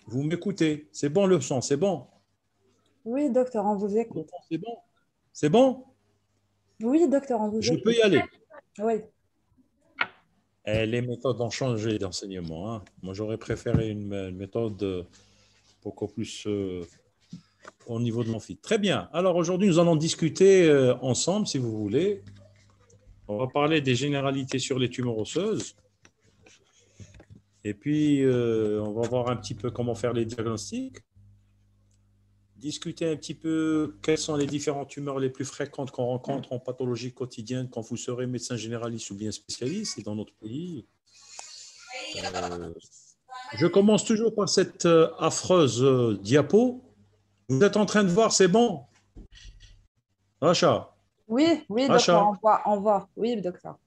Vous m'écoutez? C'est bon le son, c'est bon? Oui, docteur, on vous Le écoute. son, c'est bon? C'est bon? Oui, docteur, on vous Je peux écoute. y aller. Oui, Les méthodes ont changé d'enseignement, hein. Moi, j'aurais préféré une méthode beaucoup plus au niveau de l'amphi. Très bien. Alors aujourd'hui, nous allons discuter ensemble, si vous voulez. On va parler des généralités sur les tumeurs osseuses. Et puis, on va voir un petit peu comment faire les diagnostics. Discuter un petit peu quelles sont les différentes tumeurs les plus fréquentes qu'on rencontre en pathologie quotidienne quand vous serez médecin généraliste ou bien spécialiste dans notre pays. Euh, je commence toujours par cette affreuse diapo. Vous êtes en train de voir, c'est bon? Racha, oui, oui, docteur, Racha. on voit. Oui, docteur.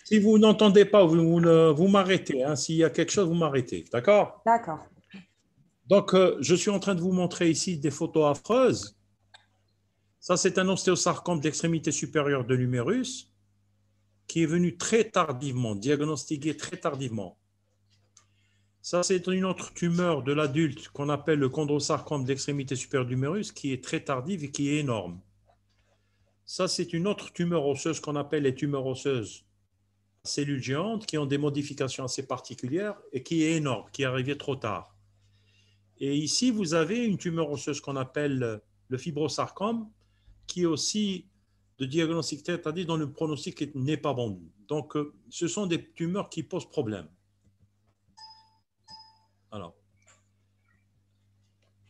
Si vous n'entendez pas, vous m'arrêtez, hein. S'il y a quelque chose, vous m'arrêtez. D'accord? D'accord. Donc, je suis en train de vous montrer ici des photos affreuses. Ça, c'est un ostéosarcome de l'extrémité supérieure de l'humérus qui est venu très tardivement, diagnostiqué très tardivement. Ça, c'est une autre tumeur de l'adulte qu'on appelle le chondrosarcome de l'extrémité supérieure de l'humérus qui est très tardive et qui est énorme. Ça, c'est une autre tumeur osseuse qu'on appelle les tumeurs osseuses cellules géantes qui ont des modifications assez particulières et qui est énorme, qui est arrivée trop tard. Et ici, vous avez une tumeur osseuse qu'on appelle le fibrosarcome, qui est aussi de diagnostic tardive dont le pronostic n'est pas bon. Donc, ce sont des tumeurs qui posent problème. Alors,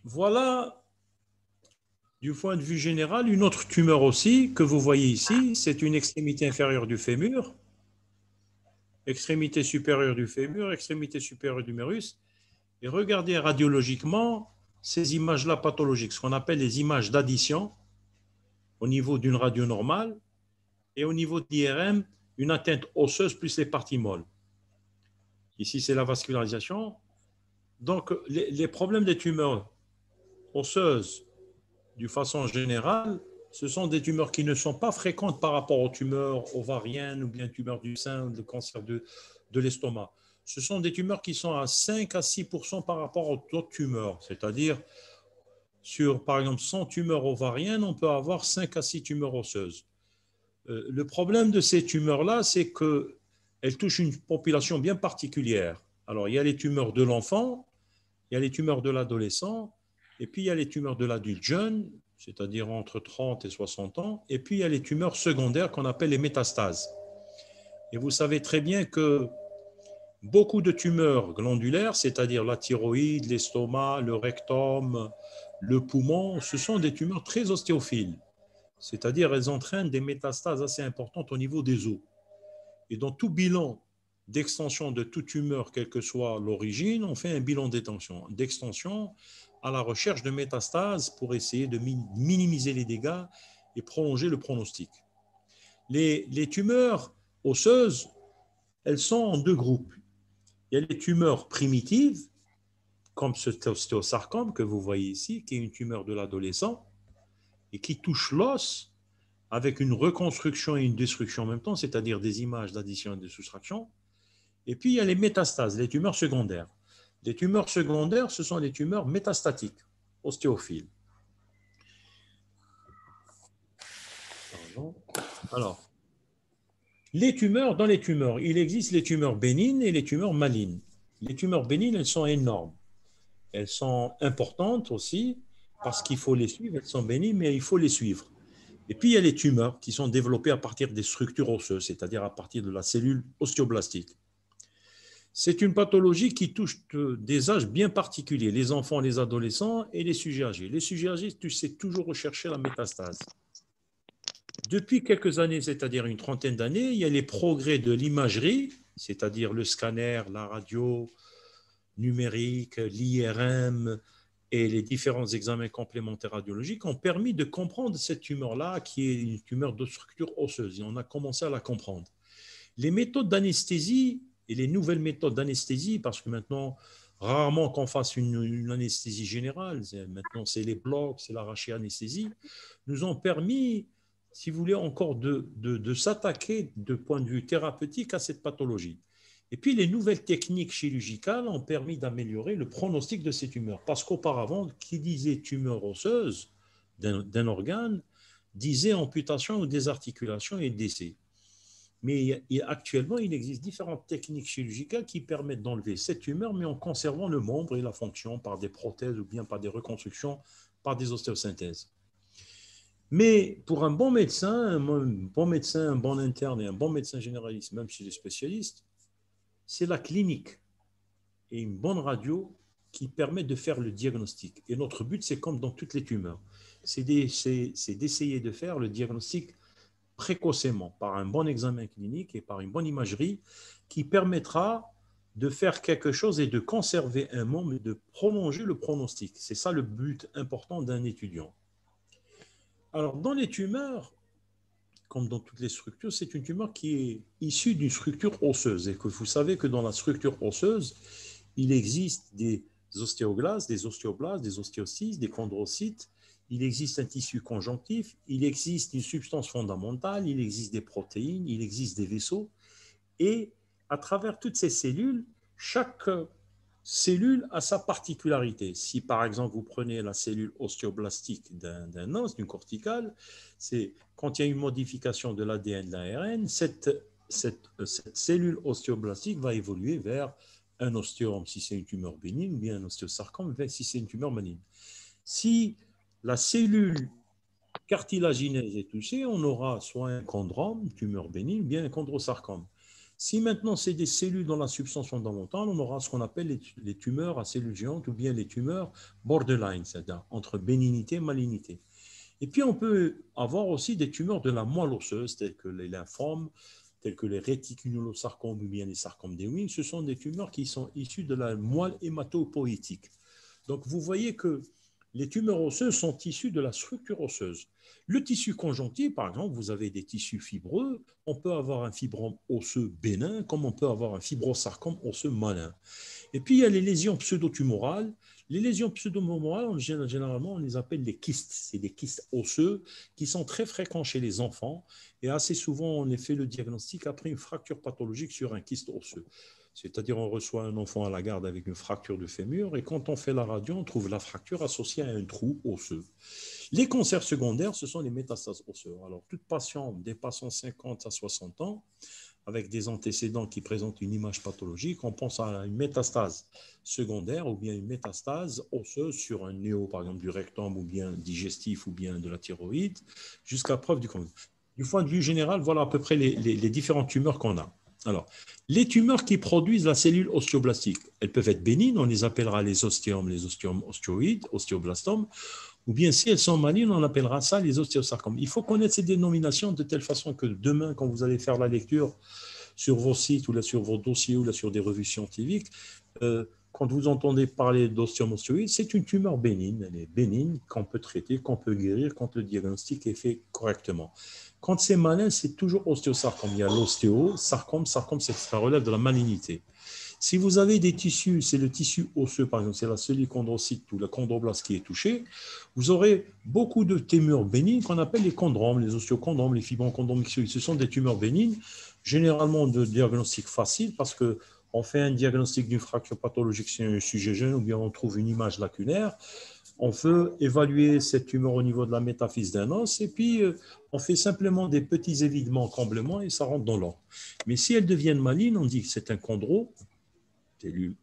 voilà, du point de vue général, une autre tumeur aussi que vous voyez ici, c'est une extrémité inférieure du fémur, extrémité supérieure du fémur, extrémité supérieure du mérus. Et regardez radiologiquement ces images-là pathologiques, ce qu'on appelle les images d'addition au niveau d'une radio normale et au niveau de l'IRM, une atteinte osseuse plus les parties molles. Ici, c'est la vascularisation. Donc, les problèmes des tumeurs osseuses, d'une façon générale, ce sont des tumeurs qui ne sont pas fréquentes par rapport aux tumeurs ovariennes ou bien tumeurs du sein ou le cancer de l'estomac. Ce sont des tumeurs qui sont à 5 à 6 par rapport aux autres tumeurs, c'est-à-dire sur, par exemple, 100 tumeurs ovariennes, on peut avoir 5 à 6 tumeurs osseuses. Le problème de ces tumeurs-là, c'est qu'elles touchent une population bien particulière. Alors, il y a les tumeurs de l'enfant, il y a les tumeurs de l'adolescent, et puis il y a les tumeurs de l'adulte jeune, c'est-à-dire entre 30 et 60 ans, et puis il y a les tumeurs secondaires qu'on appelle les métastases. Et vous savez très bien que beaucoup de tumeurs glandulaires, c'est-à-dire la thyroïde, l'estomac, le rectum, le poumon, ce sont des tumeurs très ostéophiles, c'est-à-dire elles entraînent des métastases assez importantes au niveau des os. Et dans tout bilan d'extension de toute tumeur, quelle que soit l'origine, on fait un bilan d'extension à la recherche de métastases pour essayer de minimiser les dégâts et prolonger le pronostic. Les tumeurs osseuses, elles sont en deux groupes. Il y a les tumeurs primitives, comme ce ostéosarcome que vous voyez ici, qui est une tumeur de l'adolescent et qui touche l'os avec une reconstruction et une destruction en même temps, c'est-à-dire des images d'addition et de soustraction. Et puis, il y a les métastases, les tumeurs secondaires. Les tumeurs secondaires, ce sont les tumeurs métastatiques, ostéophiles. Pardon. Alors, les tumeurs, dans les tumeurs, il existe les tumeurs bénignes et les tumeurs malignes. Les tumeurs bénignes, elles sont énormes. Elles sont importantes aussi parce qu'il faut les suivre. Elles sont bénignes, mais il faut les suivre. Et puis, il y a les tumeurs qui sont développées à partir des structures osseuses, c'est-à-dire à partir de la cellule ostéoblastique. C'est une pathologie qui touche des âges bien particuliers, les enfants, les adolescents et les sujets âgés. Les sujets âgés, tu sais toujours rechercher la métastase. Depuis quelques années, c'est-à-dire une trentaine d'années, il y a les progrès de l'imagerie, c'est-à-dire le scanner, la radio numérique, l'IRM et les différents examens complémentaires radiologiques ont permis de comprendre cette tumeur-là, qui est une tumeur de structure osseuse. Et on a commencé à la comprendre. Les méthodes d'anesthésie et les nouvelles méthodes d'anesthésie, parce que maintenant, rarement qu'on fasse une anesthésie générale, maintenant c'est les blocs, c'est l'arraché-anesthésie, nous ont permis, si vous voulez, encore de s'attaquer de point de vue thérapeutique à cette pathologie. Et puis, les nouvelles techniques chirurgicales ont permis d'améliorer le pronostic de ces tumeurs. Parce qu'auparavant, qui disait tumeur osseuse d'un organe, disait amputation ou désarticulation et décès. Mais actuellement, il existe différentes techniques chirurgicales qui permettent d'enlever cette tumeur, mais en conservant le membre et la fonction par des prothèses ou bien par des reconstructions, par des ostéosynthèses. Mais pour un bon médecin, un bon interne et un bon médecin généraliste, même chez les spécialistes, c'est la clinique et une bonne radio qui permet de faire le diagnostic. Et notre but, c'est comme dans toutes les tumeurs, c'est d'essayer de faire le diagnostic précocement par un bon examen clinique et par une bonne imagerie qui permettra de faire quelque chose et de conserver un membre et de prolonger le pronostic. C'est ça le but important d'un étudiant. Alors, dans les tumeurs, comme dans toutes les structures, c'est une tumeur qui est issue d'une structure osseuse. Et que vous savez que dans la structure osseuse, il existe des ostéoblastes, des osteoblastes, des ostéocytes, des chondrocytes. Il existe un tissu conjonctif, il existe une substance fondamentale, il existe des protéines, il existe des vaisseaux. Et à travers toutes ces cellules, chaque cellule a sa particularité. Si par exemple vous prenez la cellule ostéoblastique d'un os, d'une corticale, c'est quand il y a une modification de l'ADN, de l'ARN, cette cellule ostéoblastique va évoluer vers un ostéome si c'est une tumeur bénigne, ou bien un ostéosarcome si c'est une tumeur maligne. Si la cellule cartilagineuse est touchée, on aura soit un chondrome, tumeur bénigne, ou bien un chondrosarcome. Si maintenant c'est des cellules dans la substance fondamentale, on aura ce qu'on appelle les tumeurs à cellules géantes ou bien les tumeurs borderline, c'est-à-dire entre bénignité et malignité. Et puis on peut avoir aussi des tumeurs de la moelle osseuse, telles que les lymphomes, tels que les réticulosarcomes ou bien les sarcomes d'Ewing. Ce sont des tumeurs qui sont issues de la moelle hématopoïétique. Donc vous voyez que les tumeurs osseuses sont issues de la structure osseuse. Le tissu conjonctif, par exemple, vous avez des tissus fibreux, on peut avoir un fibrome osseux bénin, comme on peut avoir un fibrosarcome osseux malin. Et puis, il y a les lésions pseudotumorales. Les lésions pseudotumorales, généralement, on les appelle les kystes. C'est des kystes osseux qui sont très fréquents chez les enfants. Et assez souvent, on les fait le diagnostic après une fracture pathologique sur un kyste osseux. C'est-à-dire, on reçoit un enfant à la garde avec une fracture de fémur et quand on fait la radio, on trouve la fracture associée à un trou osseux. Les cancers secondaires, ce sont les métastases osseuses. Alors, toute patiente dépassant 50 à 60 ans, avec des antécédents qui présentent une image pathologique, on pense à une métastase secondaire ou bien une métastase osseuse sur un néo, par exemple, du rectum ou bien digestif ou bien de la thyroïde, jusqu'à preuve du contraire. Du point de vue général, voilà à peu près les différentes tumeurs qu'on a. Alors, les tumeurs qui produisent la cellule ostéoblastique, elles peuvent être bénignes, on les appellera les ostéomes ostéoïdes, ostéoblastomes, ou bien si elles sont malignes, on appellera ça les ostéosarcomes. Il faut connaître ces dénominations de telle façon que demain, quand vous allez faire la lecture sur vos sites ou là sur vos dossiers ou là sur des revues scientifiques, quand vous entendez parler d'ostéome ostéoïde, c'est une tumeur bénigne. Elle est bénigne, qu'on peut traiter, qu'on peut guérir, quand le diagnostic est fait correctement. Quand c'est malin, c'est toujours ostéosarcome. Il y a l'ostéosarcome, sarcome, ça relève de la malignité. Si vous avez des tissus, c'est le tissu osseux, par exemple, c'est la cellule chondrocyte ou la chondroblaste qui est touchée, vous aurez beaucoup de tumeurs bénignes qu'on appelle les chondromes, les osteochondromes, les fibrochondromes myxoïdes. Ce sont des tumeurs bénignes, généralement de diagnostic facile parce qu'on fait un diagnostic d'une fracture pathologique chez un sujet jeune ou bien on trouve une image lacunaire. On veut évaluer cette tumeur au niveau de la métaphyse d'un os et puis on fait simplement des petits évidements, comblements et ça rentre dans l'ordre. Mais si elles deviennent malignes, on dit que c'est un chondro, cellule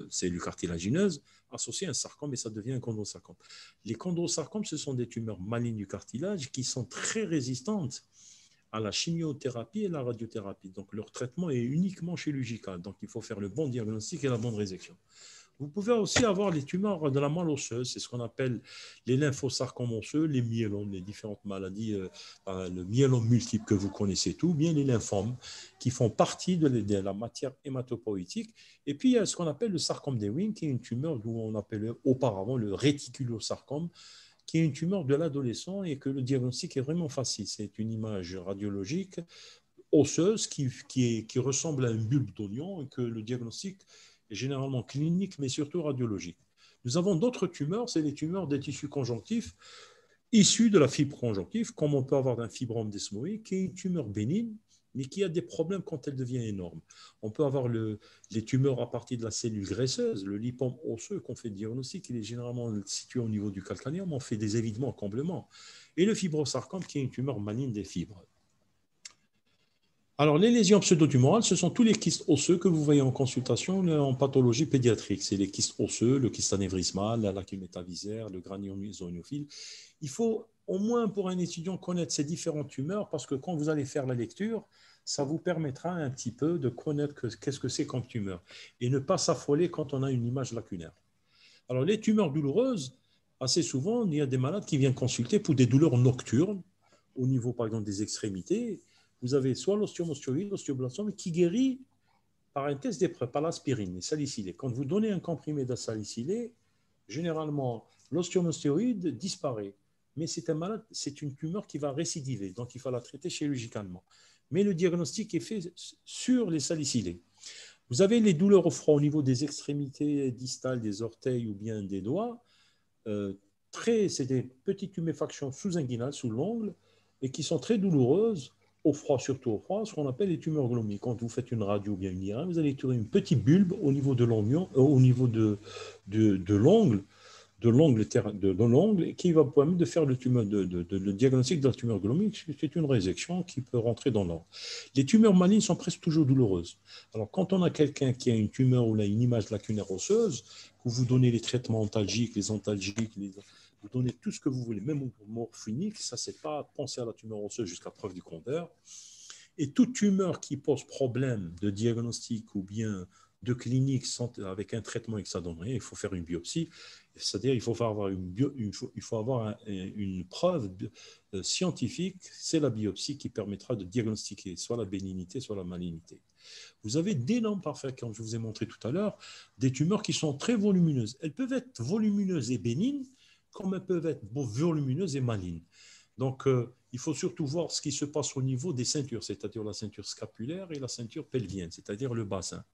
cellule cartilagineuse associée à un sarcome et ça devient un chondrosarcome. Les chondrosarcomes, ce sont des tumeurs malignes du cartilage qui sont très résistantes à la chimiothérapie et la radiothérapie. Donc leur traitement est uniquement chirurgical. Donc il faut faire le bon diagnostic et la bonne résection. Vous pouvez aussi avoir les tumeurs de la moelle osseuse, c'est ce qu'on appelle les lymphosarcomes osseux, les myélomes, les différentes maladies, le myélome multiple que vous connaissez tout, bien les lymphomes qui font partie de la matière hématopoïétique. Et puis il y a ce qu'on appelle le sarcome d'Ewing, qui est une tumeur dont on appelait auparavant le réticulosarcome, qui est une tumeur de l'adolescent et que le diagnostic est vraiment facile. C'est une image radiologique osseuse qui ressemble à une bulbe d'oignon et que le diagnostic est généralement clinique, mais surtout radiologique. Nous avons d'autres tumeurs, c'est les tumeurs des tissus conjonctifs issues de la fibre conjonctive, comme on peut avoir un fibrome desmoïde, qui est une tumeur bénigne, mais qui a des problèmes quand elle devient énorme. On peut avoir les tumeurs à partir de la cellule graisseuse, le lipome osseux qu'on fait diagnostic, il est généralement situé au niveau du calcanéum, on fait des évidements, comblements. Et le fibrosarcome, qui est une tumeur maligne des fibres. Alors, les lésions pseudotumorales, ce sont tous les kystes osseux que vous voyez en consultation en pathologie pédiatrique. C'est les kystes osseux, le kyste anévrismal, la lacune métavisaire, le granulome ionophile. Il faut, au moins pour un étudiant, connaître ces différentes tumeurs parce que quand vous allez faire la lecture, ça vous permettra un petit peu de connaître qu'est-ce que c'est comme tumeur et ne pas s'affoler quand on a une image lacunaire. Alors, les tumeurs douloureuses, assez souvent, il y a des malades qui viennent consulter pour des douleurs nocturnes, au niveau, par exemple, des extrémités. Vous avez soit l'osteomostioïde, l'ostéoblastome, qui guérit par un test d'épreuve, par l'aspirine, les salicylés. Quand vous donnez un comprimé de salicylé, généralement, l'osteomostioïde disparaît. Mais c'est un malade, c'est une tumeur qui va récidiver, donc il faut la traiter chirurgicalement. Mais le diagnostic est fait sur les salicylés. Vous avez les douleurs au froid au niveau des extrémités distales, des orteils ou bien des doigts. C'est des petites tuméfactions sous-inguinales, sous l'ongle, et qui sont très douloureuses, au froid, surtout au froid, ce qu'on appelle les tumeurs glomiques. Quand vous faites une radio ou bien une IRM, vous allez trouver une petite bulbe au niveau de l'oignon, au niveau de l'ongle, de l'ongle, qui va permettre de faire le diagnostic de la tumeur glomique. C'est une résection qui peut rentrer dans l'ordre. Les tumeurs malignes sont presque toujours douloureuses. Alors, quand on a quelqu'un qui a une tumeur ou là, une image lacunaire osseuse, que vous donnez les traitements antalgiques, vous donnez tout ce que vous voulez, même morphinique, ça, c'est pas penser à la tumeur osseuse jusqu'à preuve du contraire. Et toute tumeur qui pose problème de diagnostic ou bien de clinique avec un traitement et que ça donne rien, il faut faire une biopsie. C'est-à-dire il faut avoir une preuve scientifique, c'est la biopsie qui permettra de diagnostiquer soit la bénignité, soit la malignité. Vous avez d'énormes parfaits, comme je vous ai montré tout à l'heure, des tumeurs qui sont très volumineuses. Elles peuvent être volumineuses et bénignes, comme elles peuvent être volumineuses et malignes. Donc, il faut surtout voir ce qui se passe au niveau des ceintures, c'est-à-dire la ceinture scapulaire et la ceinture pelvienne, c'est-à-dire le bassin.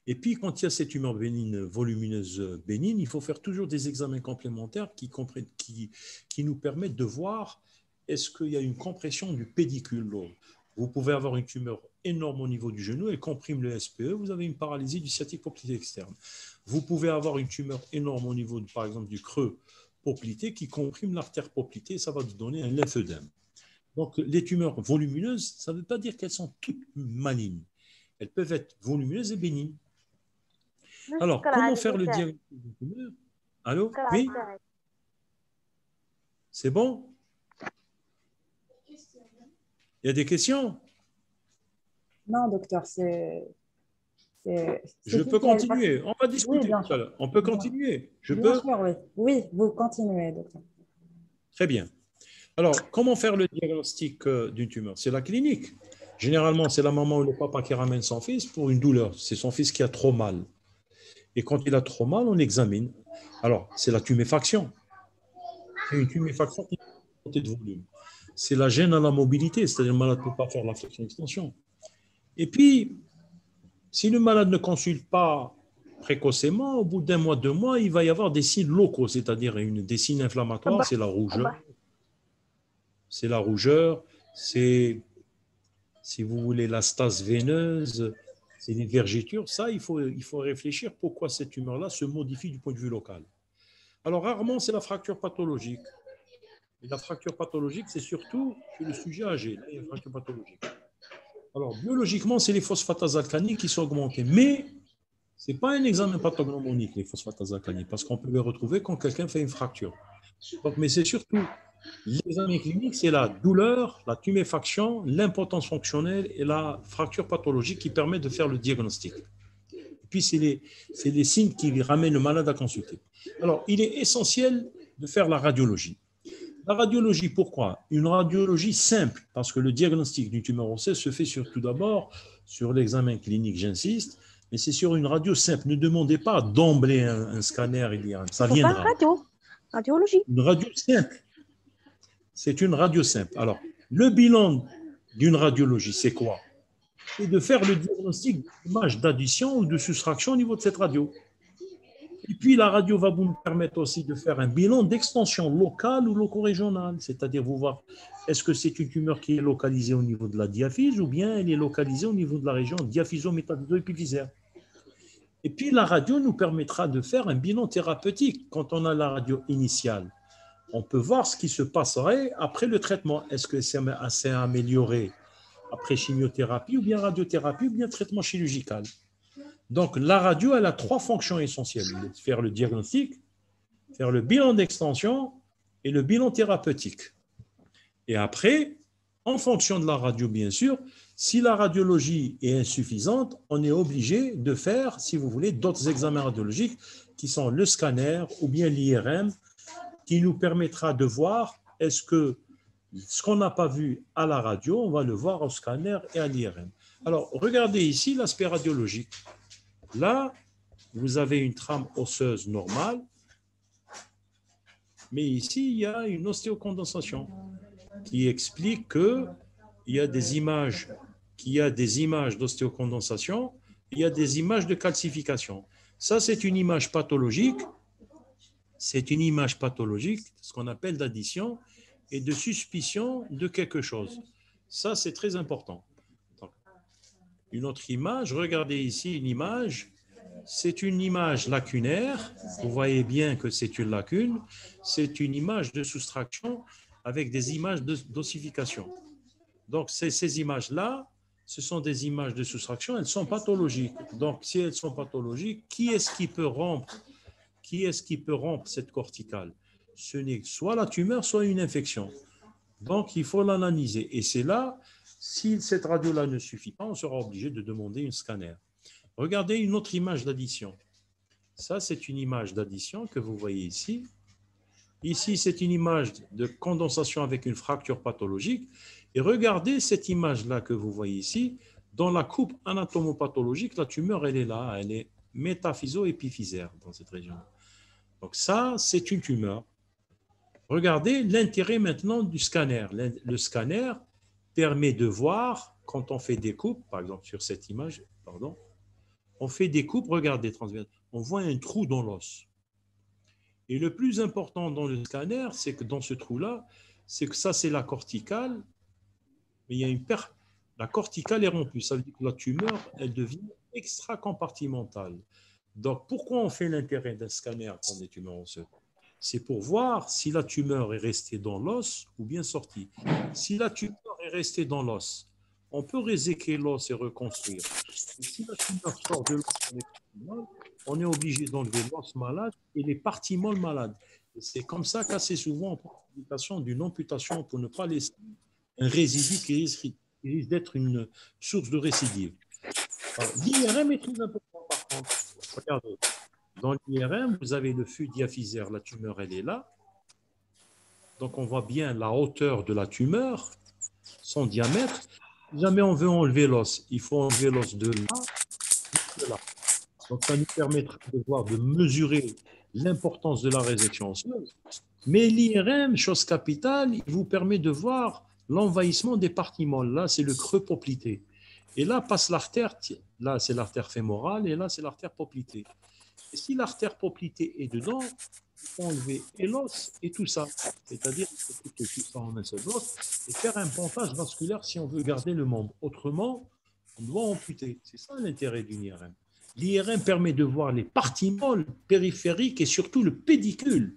Et puis, quand il y a ces tumeurs bénignes, volumineuses bénignes, il faut faire toujours des examens complémentaires qui nous permettent de voir est-ce qu'il y a une compression du pédicule. Vous pouvez avoir une tumeur énorme au niveau du genou, elle comprime le SPE, vous avez une paralysie du sciatique poplité externe. Vous pouvez avoir une tumeur énorme au niveau, par exemple, du creux poplité qui comprime l'artère poplitée, ça va vous donner un lymphodème. Donc, les tumeurs volumineuses, ça ne veut pas dire qu'elles sont toutes malignes. Elles peuvent être volumineuses et bénignes. Alors, comment faire le diagnostic de tumeur? Allô? Oui? C'est bon? Il y a des questions? Non, docteur, Je peux continuer. On va discuter tout à l'heure. On peut continuer. Je peux? Bien sûr, oui. Oui, vous continuez, docteur. Très bien. Alors, comment faire le diagnostic d'une tumeur? C'est la clinique. Généralement, c'est la maman ou le papa qui ramène son fils pour une douleur. C'est son fils qui a trop mal. Et quand il a trop mal, on examine. Alors, c'est la tuméfaction. C'est une tuméfaction qui est de volume. C'est la gêne à la mobilité, c'est-à-dire le malade ne peut pas faire la flexion-extension. Et puis, si le malade ne consulte pas précocement, au bout d'un mois, 2 mois, il va y avoir des signes locaux, c'est-à-dire des signes inflammatoires, c'est la rougeur. C'est la rougeur, c'est, si vous voulez, la stase veineuse, c'est les vergitures. Ça, il faut réfléchir pourquoi cette tumeur-là se modifie du point de vue local. Alors, rarement, c'est la fracture pathologique. Et la fracture pathologique, c'est surtout chez le sujet âgé. Là, il y a une fracture pathologique. Alors, biologiquement, c'est les phosphatases alcaniques qui sont augmentées. Mais ce n'est pas un examen pathognomonique, les phosphatases alcaniques, parce qu'on peut les retrouver quand quelqu'un fait une fracture. Donc, mais c'est surtout l'examen clinique, c'est la douleur, la tuméfaction, l'impotence fonctionnelle et la fracture pathologique qui permettent de faire le diagnostic. Et puis, c'est les signes qui ramènent le malade à consulter. Alors, il est essentiel de faire la radiologie. La radiologie, pourquoi? Une radiologie simple, parce que le diagnostic d'une tumeur osseuse se fait tout d'abord sur l'examen clinique, j'insiste, mais c'est sur une radio simple. Ne demandez pas d'emblée un scanner, ça viendra. Radiologie. Une radio simple. C'est une radio simple. Alors, le bilan d'une radiologie, c'est quoi? C'est de faire le diagnostic d'image d'addition ou de soustraction au niveau de cette radio. Et puis, la radio va vous permettre aussi de faire un bilan d'extension locale ou loco-régionale, c'est-à-dire vous voir est-ce que c'est une tumeur qui est localisée au niveau de la diaphyse ou bien elle est localisée au niveau de la région diaphyso-métaphyso-épiphysaire. Et puis, la radio nous permettra de faire un bilan thérapeutique quand on a la radio initiale. On peut voir ce qui se passerait après le traitement. Est-ce que c'est assez amélioré après chimiothérapie ou bien radiothérapie ou bien traitement chirurgical. Donc, la radio, elle a trois fonctions essentielles. Faire le diagnostic, faire le bilan d'extension et le bilan thérapeutique. Et après, en fonction de la radio, bien sûr, si la radiologie est insuffisante, on est obligé de faire, si vous voulez, d'autres examens radiologiques qui sont le scanner ou bien l'IRM, qui nous permettra de voir est-ce que ce qu'on n'a pas vu à la radio, on va le voir au scanner et à l'IRM. Alors, regardez ici l'aspect radiologique. Là, vous avez une trame osseuse normale, mais ici, il y a une ostéocondensation qui explique qu'il y a des images, d'ostéocondensation, il y a des images de calcification. Ça, c'est une image pathologique. C'est une image pathologique, ce qu'on appelle d'addition et de suspicion de quelque chose. Ça, c'est très important. Donc, une autre image, regardez ici une image. C'est une image lacunaire. Vous voyez bien que c'est une lacune. C'est une image de soustraction avec des images d'ossification. Donc, ces images-là, ce sont des images de soustraction. Elles sont pathologiques. Donc, si elles sont pathologiques, qui est-ce qui peut rompre cette corticale? Ce n'est soit la tumeur, soit une infection. Donc, il faut l'analyser. Et c'est là, si cette radio-là ne suffit pas, on sera obligé de demander un scanner. Regardez une autre image d'addition. Ça, c'est une image d'addition que vous voyez ici. Ici, c'est une image de condensation avec une fracture pathologique. Et regardez cette image-là que vous voyez ici. Dans la coupe anatomopathologique, la tumeur, elle est là. Elle est métaphyso-épiphysaire dans cette région. Donc ça, c'est une tumeur. Regardez l'intérêt maintenant du scanner. Le scanner permet de voir, quand on fait des coupes, par exemple sur cette image, on fait des coupes, regardez, on voit un trou dans l'os. Et le plus important dans le scanner, c'est que dans ce trou-là, c'est que ça, c'est la corticale, mais il y a une perte. La corticale est rompue, ça veut dire que la tumeur, elle devient extracompartimentale. Donc, pourquoi on fait l'intérêt d'un scanner pour des tumeurs osseuses? C'est pour voir si la tumeur est restée dans l'os ou bien sortie. Si la tumeur est restée dans l'os, on peut réséquer l'os et reconstruire. Et si la tumeur sort de l'os, on est obligé d'enlever l'os malade et les parties molles malades. Et c'est comme ça qu'assez souvent, on prend l'application d'une amputation pour ne pas laisser un résidu qui risque d'être une source de récidive. L'IRM est très important par contre. Regardez. Dans l'IRM, vous avez le flux diaphysaire, la tumeur, elle est là. Donc, on voit bien la hauteur de la tumeur, son diamètre. Si jamais on veut enlever l'os, il faut enlever l'os de là, de là. Donc, ça nous permettra de voir, de mesurer l'importance de la résection osseuse. Mais l'IRM, chose capitale, il vous permet de voir l'envahissement des parties molles. Là, c'est le creux poplité. Et là passe l'artère, là, c'est l'artère fémorale, et là, c'est l'artère poplitée. Et si l'artère poplitée est dedans, il faut enlever et l'os et tout ça. C'est-à-dire qu'il faut couper tout ça en un seul os et faire un pontage vasculaire si on veut garder le membre. Autrement, on doit amputer. C'est ça l'intérêt d'une IRM. L'IRM permet de voir les parties molles périphériques et surtout le pédicule.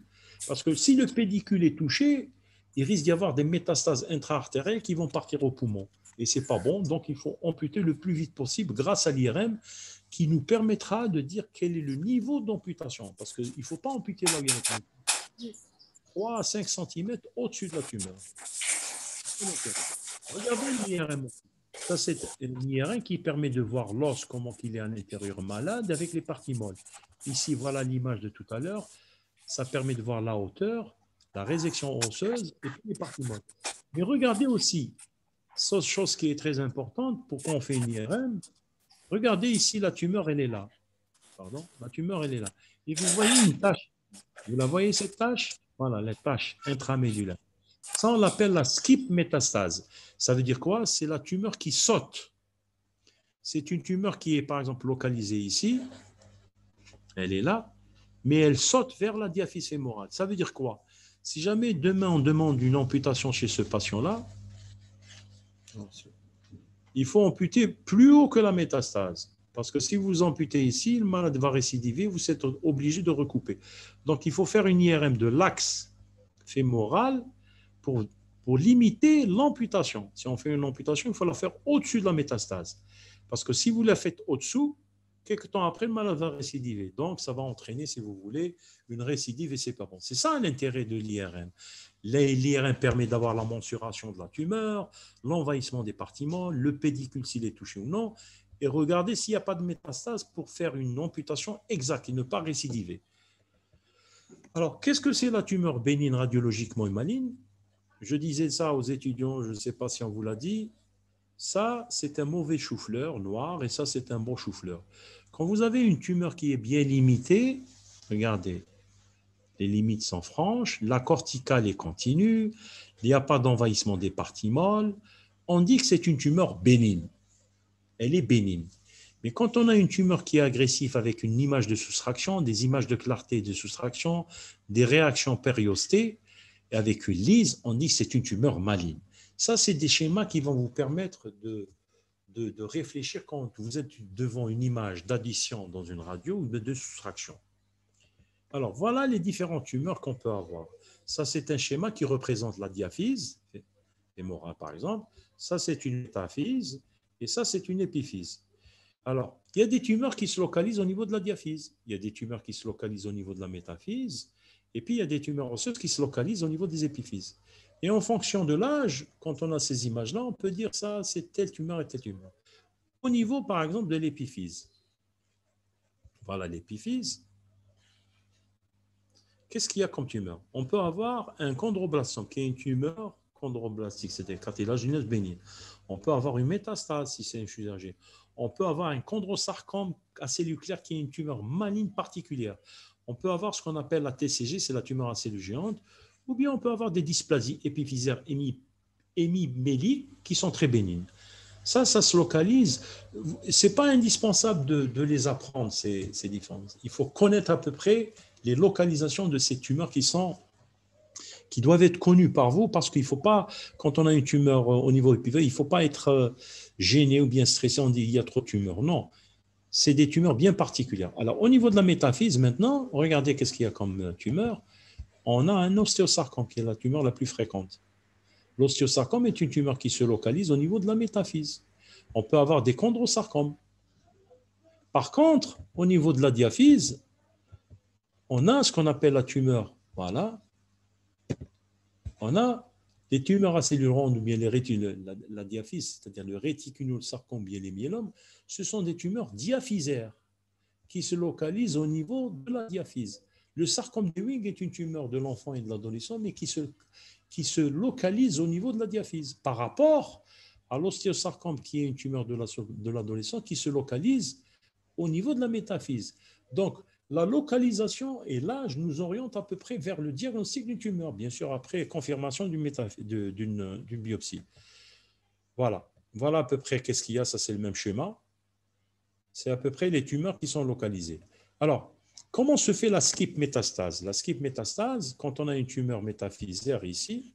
Parce que si le pédicule est touché, il risque d'y avoir des métastases intra-artérielles qui vont partir au poumon. Et ce n'est pas bon, donc il faut amputer le plus vite possible grâce à l'IRM qui nous permettra de dire quel est le niveau d'amputation. Parce qu'il ne faut pas amputer là où il y a une 3 à 5 cm au-dessus de la tumeur. Regardez l'IRM. Ça, c'est l'IRM qui permet de voir l'os, comment il est à l'intérieur malade, avec les parties molles. Ici, voilà l'image de tout à l'heure. Ça permet de voir la hauteur, la résection osseuse et puis les parties molles. Mais regardez aussi, chose qui est très importante, pourquoi on fait une IRM. Regardez ici, la tumeur, elle est là. Pardon, la tumeur, elle est là. Et vous voyez une tache. Vous la voyez, cette tache? Voilà, la tache intramédulaire. Ça, on l'appelle la skip métastase. Ça veut dire quoi? C'est la tumeur qui saute. C'est une tumeur qui est, par exemple, localisée ici. Elle est là. mais elle saute vers la diaphyse fémorale. Ça veut dire quoi? Si jamais demain on demande une amputation chez ce patient-là, il faut amputer plus haut que la métastase. Parce que si vous amputez ici, le malade va récidiver, vous êtes obligé de recouper. Donc il faut faire une IRM de l'axe fémoral pour, pour limiter l'amputation. Si on fait une amputation, il faut la faire au-dessus de la métastase. Parce que si vous la faites au-dessous, quelques temps après, le malade va récidiver. Donc, ça va entraîner, si vous voulez, une récidive et c'est pas bon. C'est ça l'intérêt de l'IRM. L'IRM permet d'avoir la mensuration de la tumeur, l'envahissement des partiments, le pédicule s'il est touché ou non, et regarder s'il n'y a pas de métastase pour faire une amputation exacte et ne pas récidiver. Alors, qu'est-ce que c'est la tumeur bénigne radiologiquement et maligne? Je disais ça aux étudiants, je ne sais pas si on vous l'a dit, ça, c'est un mauvais chou-fleur noir et ça, c'est un bon chou-fleur. Quand vous avez une tumeur qui est bien limitée, regardez, les limites sont franches, la corticale est continue, il n'y a pas d'envahissement des parties molles, on dit que c'est une tumeur bénigne. Elle est bénigne. Mais quand on a une tumeur qui est agressive avec une image de soustraction, des images de clarté et de soustraction, des réactions périostées, et avec une lise, on dit que c'est une tumeur maligne. Ça, c'est des schémas qui vont vous permettre de réfléchir quand vous êtes devant une image d'addition dans une radio ou de soustraction. Alors, voilà les différentes tumeurs qu'on peut avoir. Ça, c'est un schéma qui représente la diaphyse, fémorale par exemple. Ça, c'est une métaphyse. Et ça, c'est une épiphyse. Alors, il y a des tumeurs qui se localisent au niveau de la diaphyse. Il y a des tumeurs qui se localisent au niveau de la métaphyse. Et puis, il y a des tumeurs osseuses qui se localisent au niveau des épiphyses. Et en fonction de l'âge, quand on a ces images-là, on peut dire ça, c'est telle tumeur et telle tumeur. Au niveau, par exemple, de l'épiphyse. Voilà l'épiphyse. Qu'est-ce qu'il y a comme tumeur? On peut avoir un chondroblastome, qui est une tumeur chondroblastique, c'est-à-dire cartilagineuse bénigne. On peut avoir une métastase, si c'est une chirurgie. On peut avoir un chondrosarcome acellulaire, qui est une tumeur maligne particulière. On peut avoir ce qu'on appelle la TCG, c'est la tumeur acellule géante, ou bien on peut avoir des dysplasies épiphysaires hémiméliques qui sont très bénignes. Ça se localise. Ce n'est pas indispensable de les apprendre, ces différences. Il faut connaître à peu près les localisations de ces tumeurs qui doivent être connues par vous, parce qu'il ne faut pas, quand on a une tumeur au niveau épiphysaire, il ne faut pas être gêné ou bien stressé, on dit il y a trop de tumeurs. Non, c'est des tumeurs bien particulières. Alors, au niveau de la métaphyse, maintenant, regardez qu'est-ce qu'il y a comme tumeur. On a un ostéosarcome, qui est la tumeur la plus fréquente. L'ostéosarcome est une tumeur qui se localise au niveau de la métaphyse. On peut avoir des chondrosarcomes. Par contre, au niveau de la diaphyse, on a ce qu'on appelle la tumeur. Voilà. On a les tumeurs à cellules rondes ou bien la diaphyse, c'est-à-dire le réticulosarcome ou bien les myélomes, ce sont des tumeurs diaphysaires qui se localisent au niveau de la diaphyse. Le sarcome de Ewing est une tumeur de l'enfant et de l'adolescent, mais qui se localise au niveau de la diaphyse par rapport à l'ostéosarcome, qui est une tumeur de l'adolescent, qui se localise au niveau de la métaphyse. Donc, la localisation et l'âge nous orientent à peu près vers le diagnostic d'une tumeur, bien sûr après confirmation d'une biopsie. Voilà. Voilà à peu près qu'est-ce qu'il y a, ça c'est le même schéma. C'est à peu près les tumeurs qui sont localisées. Alors, comment se fait la skip métastase? La skip métastase, quand on a une tumeur métaphysaire ici,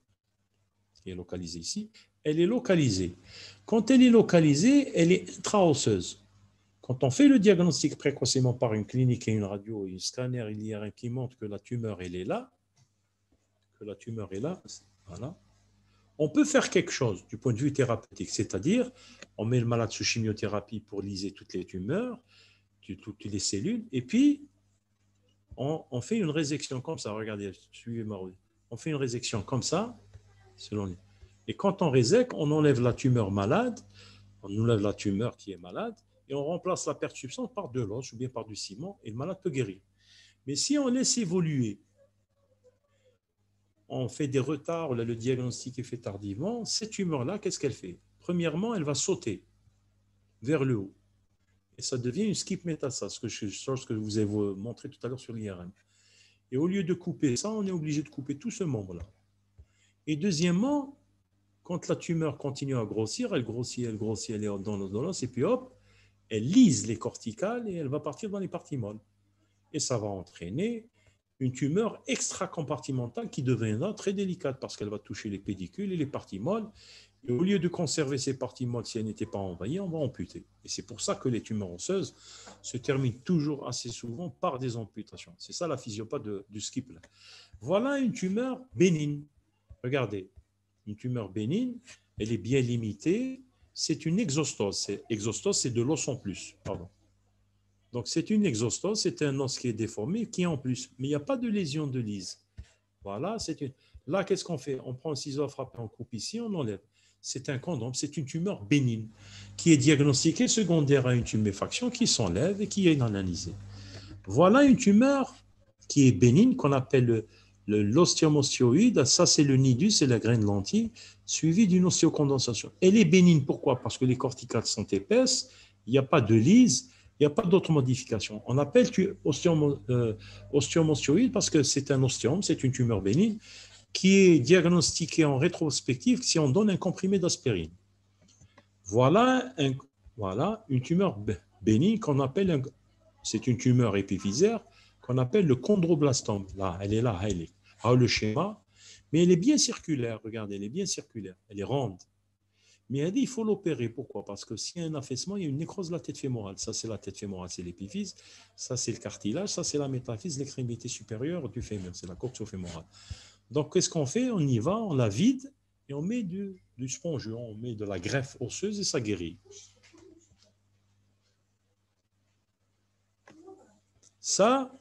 qui est localisée ici, elle est localisée. Quand elle est localisée, elle est intraosseuse. Quand on fait le diagnostic précocement par une clinique et une radio et un scanner IRM qui montre que la tumeur, elle est là, voilà, on peut faire quelque chose du point de vue thérapeutique, c'est-à-dire on met le malade sous chimiothérapie pour liser toutes les tumeurs, toutes les cellules, et puis on fait une résection comme ça. Regardez, suivez-moi. On fait une résection comme ça, selon les... Et quand on résèque, on enlève la tumeur malade, on enlève la tumeur qui est malade, et on remplace la perte de substance par de l'os ou bien par du ciment, et le malade peut guérir. Mais si on laisse évoluer, on fait des retards, là, le diagnostic est fait tardivement, cette tumeur-là, qu'est-ce qu'elle fait? Premièrement, elle va sauter vers le haut. Et ça devient une skip métastase, ce que je vous ai montré tout à l'heure sur l'IRM. Et au lieu de couper ça, on est obligé de couper tout ce membre-là. Et deuxièmement, quand la tumeur continue à grossir, elle grossit, elle est dans l'os, et puis hop, elle lise les corticales et elle va partir dans les parties molles. et ça va entraîner une tumeur extracompartimentale qui deviendra très délicate parce qu'elle va toucher les pédicules et les parties molles. Et au lieu de conserver ces parties molles, si elles n'étaient pas envahies, on va amputer. Et c'est pour ça que les tumeurs osseuses se terminent toujours assez souvent par des amputations. C'est ça la physiopathie du skip. Là. Voilà une tumeur bénigne. Regardez, une tumeur bénigne, elle est bien limitée. C'est une exostose. Exostose, c'est de l'os en plus. Pardon. Donc, c'est une exostose, c'est un os qui est déformé, qui est en plus. Mais il n'y a pas de lésion de Lise. Voilà, c'est une. Là, qu'est-ce qu'on fait? On prend un ciseau à frapper, on coupe ici, on enlève. C'est un condom, c'est une tumeur bénigne qui est diagnostiquée secondaire à une tuméfaction qui s'enlève et qui est analysée. Voilà une tumeur qui est bénigne, qu'on appelle l'osteomostioïde. Ça, c'est le nidus, c'est la graine lentille, suivie d'une osteocondensation. Elle est bénigne, pourquoi? Parce que les corticales sont épaisses, il n'y a pas de lise, il n'y a pas d'autres modifications. On appelle osteomostioïde parce que c'est un ostéome, c'est une tumeur bénigne qui est diagnostiquée en rétrospective si on donne un comprimé d'aspirine. Voilà, voilà une tumeur bénigne qu'on appelle, c'est une tumeur épiphysaire qu'on appelle le chondroblastome. Là, elle est là, elle est. Alors, le schéma, mais elle est bien circulaire, regardez, elle est bien circulaire, elle est ronde. Mais elle dit il faut l'opérer. Pourquoi? Parce que s'il y a un affaissement, il y a une nécrose de la tête fémorale. Ça, c'est la tête fémorale, c'est l'épiphyse. Ça, c'est le cartilage. Ça, c'est la métaphyse, l'extrémité supérieure du fémur. C'est la coxo-fémorale. Donc, qu'est-ce qu'on fait? On y va, on la vide et on met du spongion, on met de la greffe osseuse et ça guérit. Ça,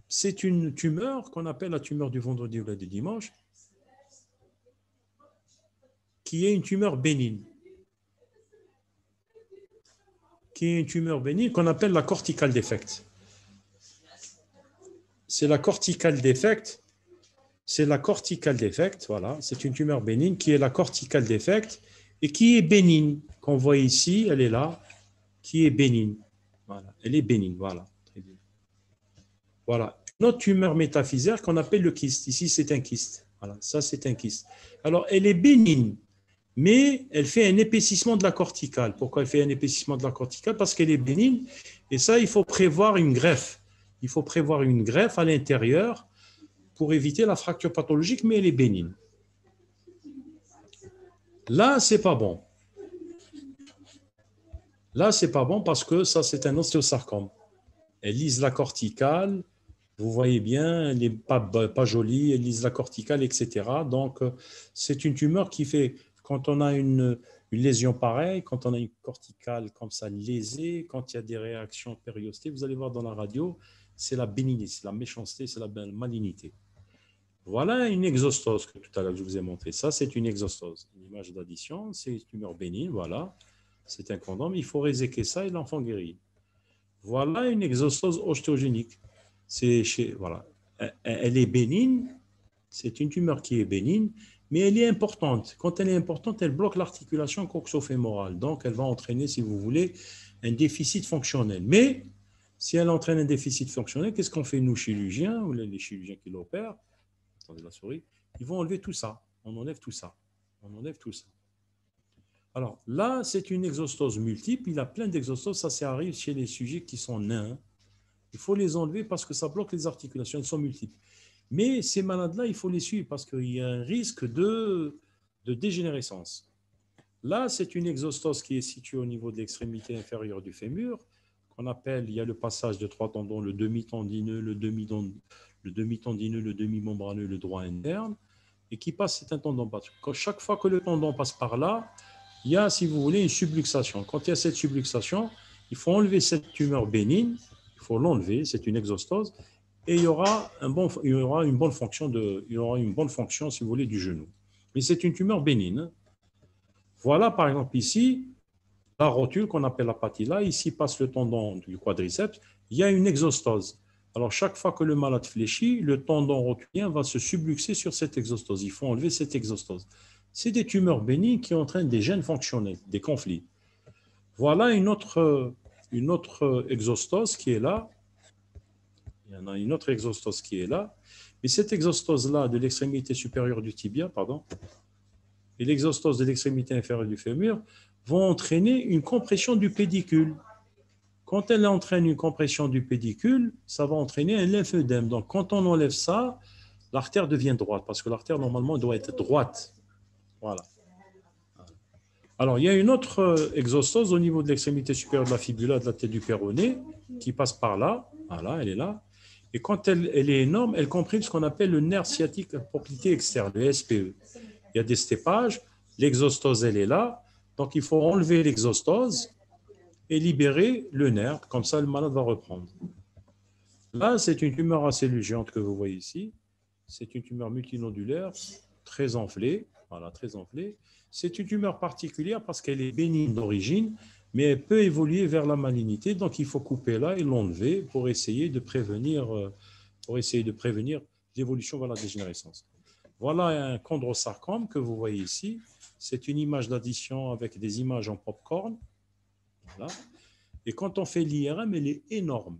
c'est une tumeur qu'on appelle la tumeur du vendredi ou du dimanche, qui est une tumeur bénigne. Qui est une tumeur bénigne qu'on appelle la cortical defect. C'est la cortical defect. C'est la cortical defect, voilà. C'est une tumeur bénigne qui est la cortical defect et qui est bénigne. Qu'on voit ici, elle est là, qui est bénigne. Voilà, elle est bénigne, voilà. Très bien. Voilà. Une autre tumeur métaphysaire qu'on appelle le kyste. Ici, c'est un kyste. Voilà, ça, c'est un kyste. Alors, elle est bénigne, mais elle fait un épaississement de la corticale. Pourquoi elle fait un épaississement de la corticale? Parce qu'elle est bénigne. Et ça, il faut prévoir une greffe. Il faut prévoir une greffe à l'intérieur pour éviter la fracture pathologique, mais elle est bénigne. Là, c'est pas bon. Là, c'est pas bon parce que ça, c'est un ostéosarcome. Elle lise la corticale, vous voyez bien, elle n'est pas jolie, elle lise la corticale, etc. Donc, c'est une tumeur qui fait, quand on a une lésion pareille, quand on a une corticale comme ça lésée, quand il y a des réactions périostées, vous allez voir dans la radio, c'est la bénignité, c'est la méchanceté, c'est la malignité. Voilà une exostose que tout à l'heure je vous ai montré. Ça, c'est une exostose. Une image d'addition, c'est une tumeur bénigne, voilà. C'est un condom, il faut réséquer ça et l'enfant guérit. Voilà une exostose ostéogénique. Voilà. Elle est bénigne, c'est une tumeur qui est bénigne, mais elle est importante. Quand elle est importante, elle bloque l'articulation coxo-fémorale. Donc, elle va entraîner, si vous voulez, un déficit fonctionnel. Mais, si elle entraîne un déficit fonctionnel, qu'est-ce qu'on fait, nous, chirurgiens, ou les chirurgiens qui l'opèrent? Attendez la souris, ils vont enlever tout ça. On enlève tout ça. On enlève tout ça. Alors là, c'est une exostose multiple. Il a plein d'exostoses. Ça arrive chez les sujets qui sont nains. Il faut les enlever parce que ça bloque les articulations. Elles sont multiples. Mais ces malades-là, il faut les suivre parce qu'il y a un risque de dégénérescence. Là, c'est une exostose qui est située au niveau de l'extrémité inférieure du fémur, qu'on appelle, il y a le passage de trois tendons, le demi-tendineux, le demi-tendineux, le demi-membraneux, le droit interne, et qui passe, c'est un tendon. Chaque fois que le tendon passe par là, il y a, si vous voulez, une subluxation. Quand il y a cette subluxation, il faut enlever cette tumeur bénigne, il faut l'enlever, c'est une exostose, et il y aura une bonne fonction, si vous voulez, du genou. Mais c'est une tumeur bénigne. Voilà, par exemple, ici, la rotule qu'on appelle la patella. Ici passe le tendon du quadriceps. Il y a une exostose. Alors, chaque fois que le malade fléchit, le tendon rotulien va se subluxer sur cette exostose. Il faut enlever cette exostose. C'est des tumeurs bénignes qui entraînent des gènes fonctionnels, des conflits. Voilà une autre exostose qui est là. Il y en a une autre exostose qui est là. Mais cette exostose-là de l'extrémité supérieure du tibia, et l'exostose de l'extrémité inférieure du fémur vont entraîner une compression du pédicule. Quand elle entraîne une compression du pédicule, ça va entraîner un lymphoedème. Donc, quand on enlève ça, l'artère devient droite, parce que l'artère, normalement, doit être droite. Voilà. Alors, il y a une autre exostose au niveau de l'extrémité supérieure de la fibula, de la tête du péroné, qui passe par là. Voilà, elle est là. Et quand elle est énorme, elle comprime ce qu'on appelle le nerf sciatique à propriété externe, le SPE. Il y a des stépages, l'exostose, elle est là. Donc, il faut enlever l'exostose et libérer le nerf. Comme ça, le malade va reprendre. Là, c'est une tumeur à cellules géantes que vous voyez ici. C'est une tumeur multinodulaire, très enflée. Voilà, très enflée. C'est une tumeur particulière parce qu'elle est bénigne d'origine, mais elle peut évoluer vers la malignité. Donc, il faut couper là et l'enlever pour essayer de prévenir, l'évolution vers la dégénérescence. Voilà un chondrosarcome que vous voyez ici. C'est une image d'addition avec des images en popcorn. Voilà. Et quand on fait l'IRM, elle est énorme.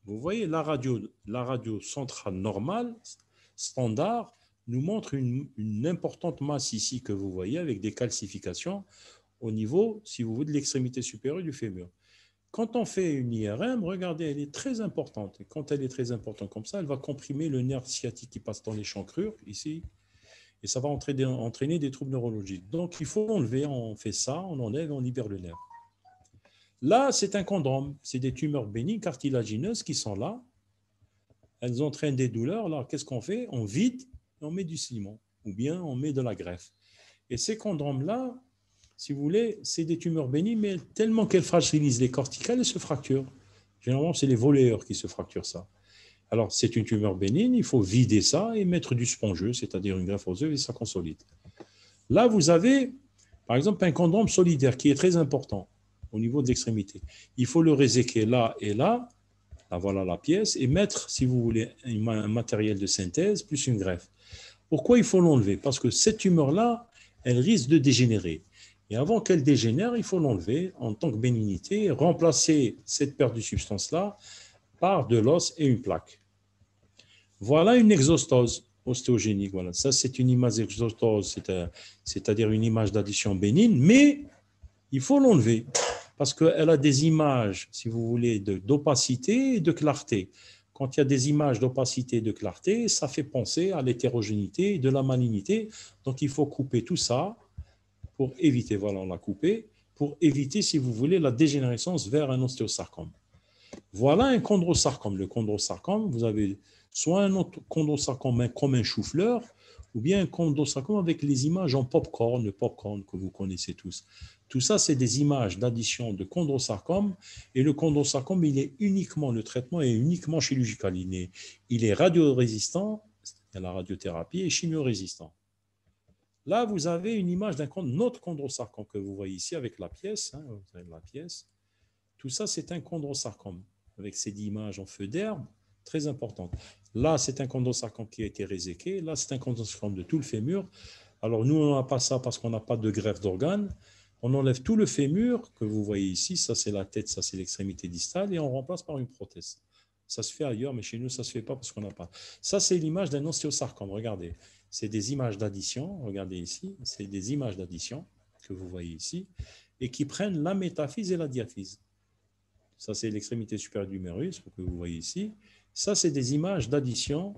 Vous voyez, la radio centrale normale, standard, nous montre une importante masse ici que vous voyez avec des calcifications au niveau, si vous voulez, de l'extrémité supérieure du fémur. Quand on fait une IRM, regardez, elle est très importante. Et quand elle est très importante comme ça, elle va comprimer le nerf sciatique qui passe dans l'échancrure, ici, et ça va entraîner des troubles neurologiques. Donc, il faut enlever, on fait ça, on enlève, on libère le nerf. Là, c'est un chondrome. C'est des tumeurs bénignes cartilagineuses qui sont là. Elles entraînent des douleurs. Alors, qu'est-ce qu'on fait? On vide et on met du ciment ou bien on met de la greffe. Et ces chondromes-là, si vous voulez, c'est des tumeurs bénignes, mais tellement qu'elles fragilisent les corticales, elles se fracturent. Généralement, c'est les volleyeurs qui se fracturent ça. Alors, c'est une tumeur bénigne, il faut vider ça et mettre du spongeux, c'est-à-dire une greffe osseuse, et ça consolide. Là, vous avez, par exemple, un chondrome solidaire qui est très important au niveau de l'extrémité. Il faut le réséquer là et là. Là, voilà la pièce. Et mettre, si vous voulez, un matériel de synthèse plus une greffe. Pourquoi il faut l'enlever? Parce que cette tumeur-là, elle risque de dégénérer. Et avant qu'elle dégénère, il faut l'enlever en tant que bénignité, remplacer cette perte de substance-là par de l'os et une plaque. Voilà une exostose ostéogénique. Voilà. Ça, c'est une image d'exostose, c'est-à-dire une image d'addition bénigne, mais il faut l'enlever parce qu'elle a des images, si vous voulez, d'opacité et de clarté. Quand il y a des images d'opacité et de clarté, ça fait penser à l'hétérogénéité et de la malignité. Donc, il faut couper tout ça pour éviter, voilà, on l'a coupé, pour éviter, si vous voulez, la dégénérescence vers un ostéosarcome. Voilà un chondrosarcome. Le chondrosarcome, vous avez soit un autre chondrosarcome comme un chou-fleur, ou bien un chondrosarcome avec les images en popcorn, le popcorn que vous connaissez tous. Tout ça, c'est des images d'addition de chondrosarcome. Et le chondrosarcome, le traitement est uniquement chirurgical. Il est radiorésistant, c'est-à-dire la radiothérapie, et chimiorésistant. Là, vous avez une image d'un autre chondrosarcome que vous voyez ici avec la pièce. Vous avez la pièce. Tout ça, c'est un chondrosarcome avec ces images en feu d'herbe très importantes. Là, c'est un chondrosarcome qui a été réséqué. Là, c'est un chondrosarcome de tout le fémur. Alors, nous, on n'a pas ça parce qu'on n'a pas de greffe d'organes. On enlève tout le fémur que vous voyez ici. Ça, c'est la tête, ça, c'est l'extrémité distale et on remplace par une prothèse. Ça se fait ailleurs, mais chez nous, ça ne se fait pas parce qu'on n'a pas. Ça, c'est l'image d'un ostéosarcome. Regardez, c'est des images d'addition. Regardez ici, c'est des images d'addition que vous voyez ici et qui prennent la métaphyse et la diaphyse. Ça, c'est l'extrémité supérieure du humérus, que vous voyez ici. Ça, c'est des images d'addition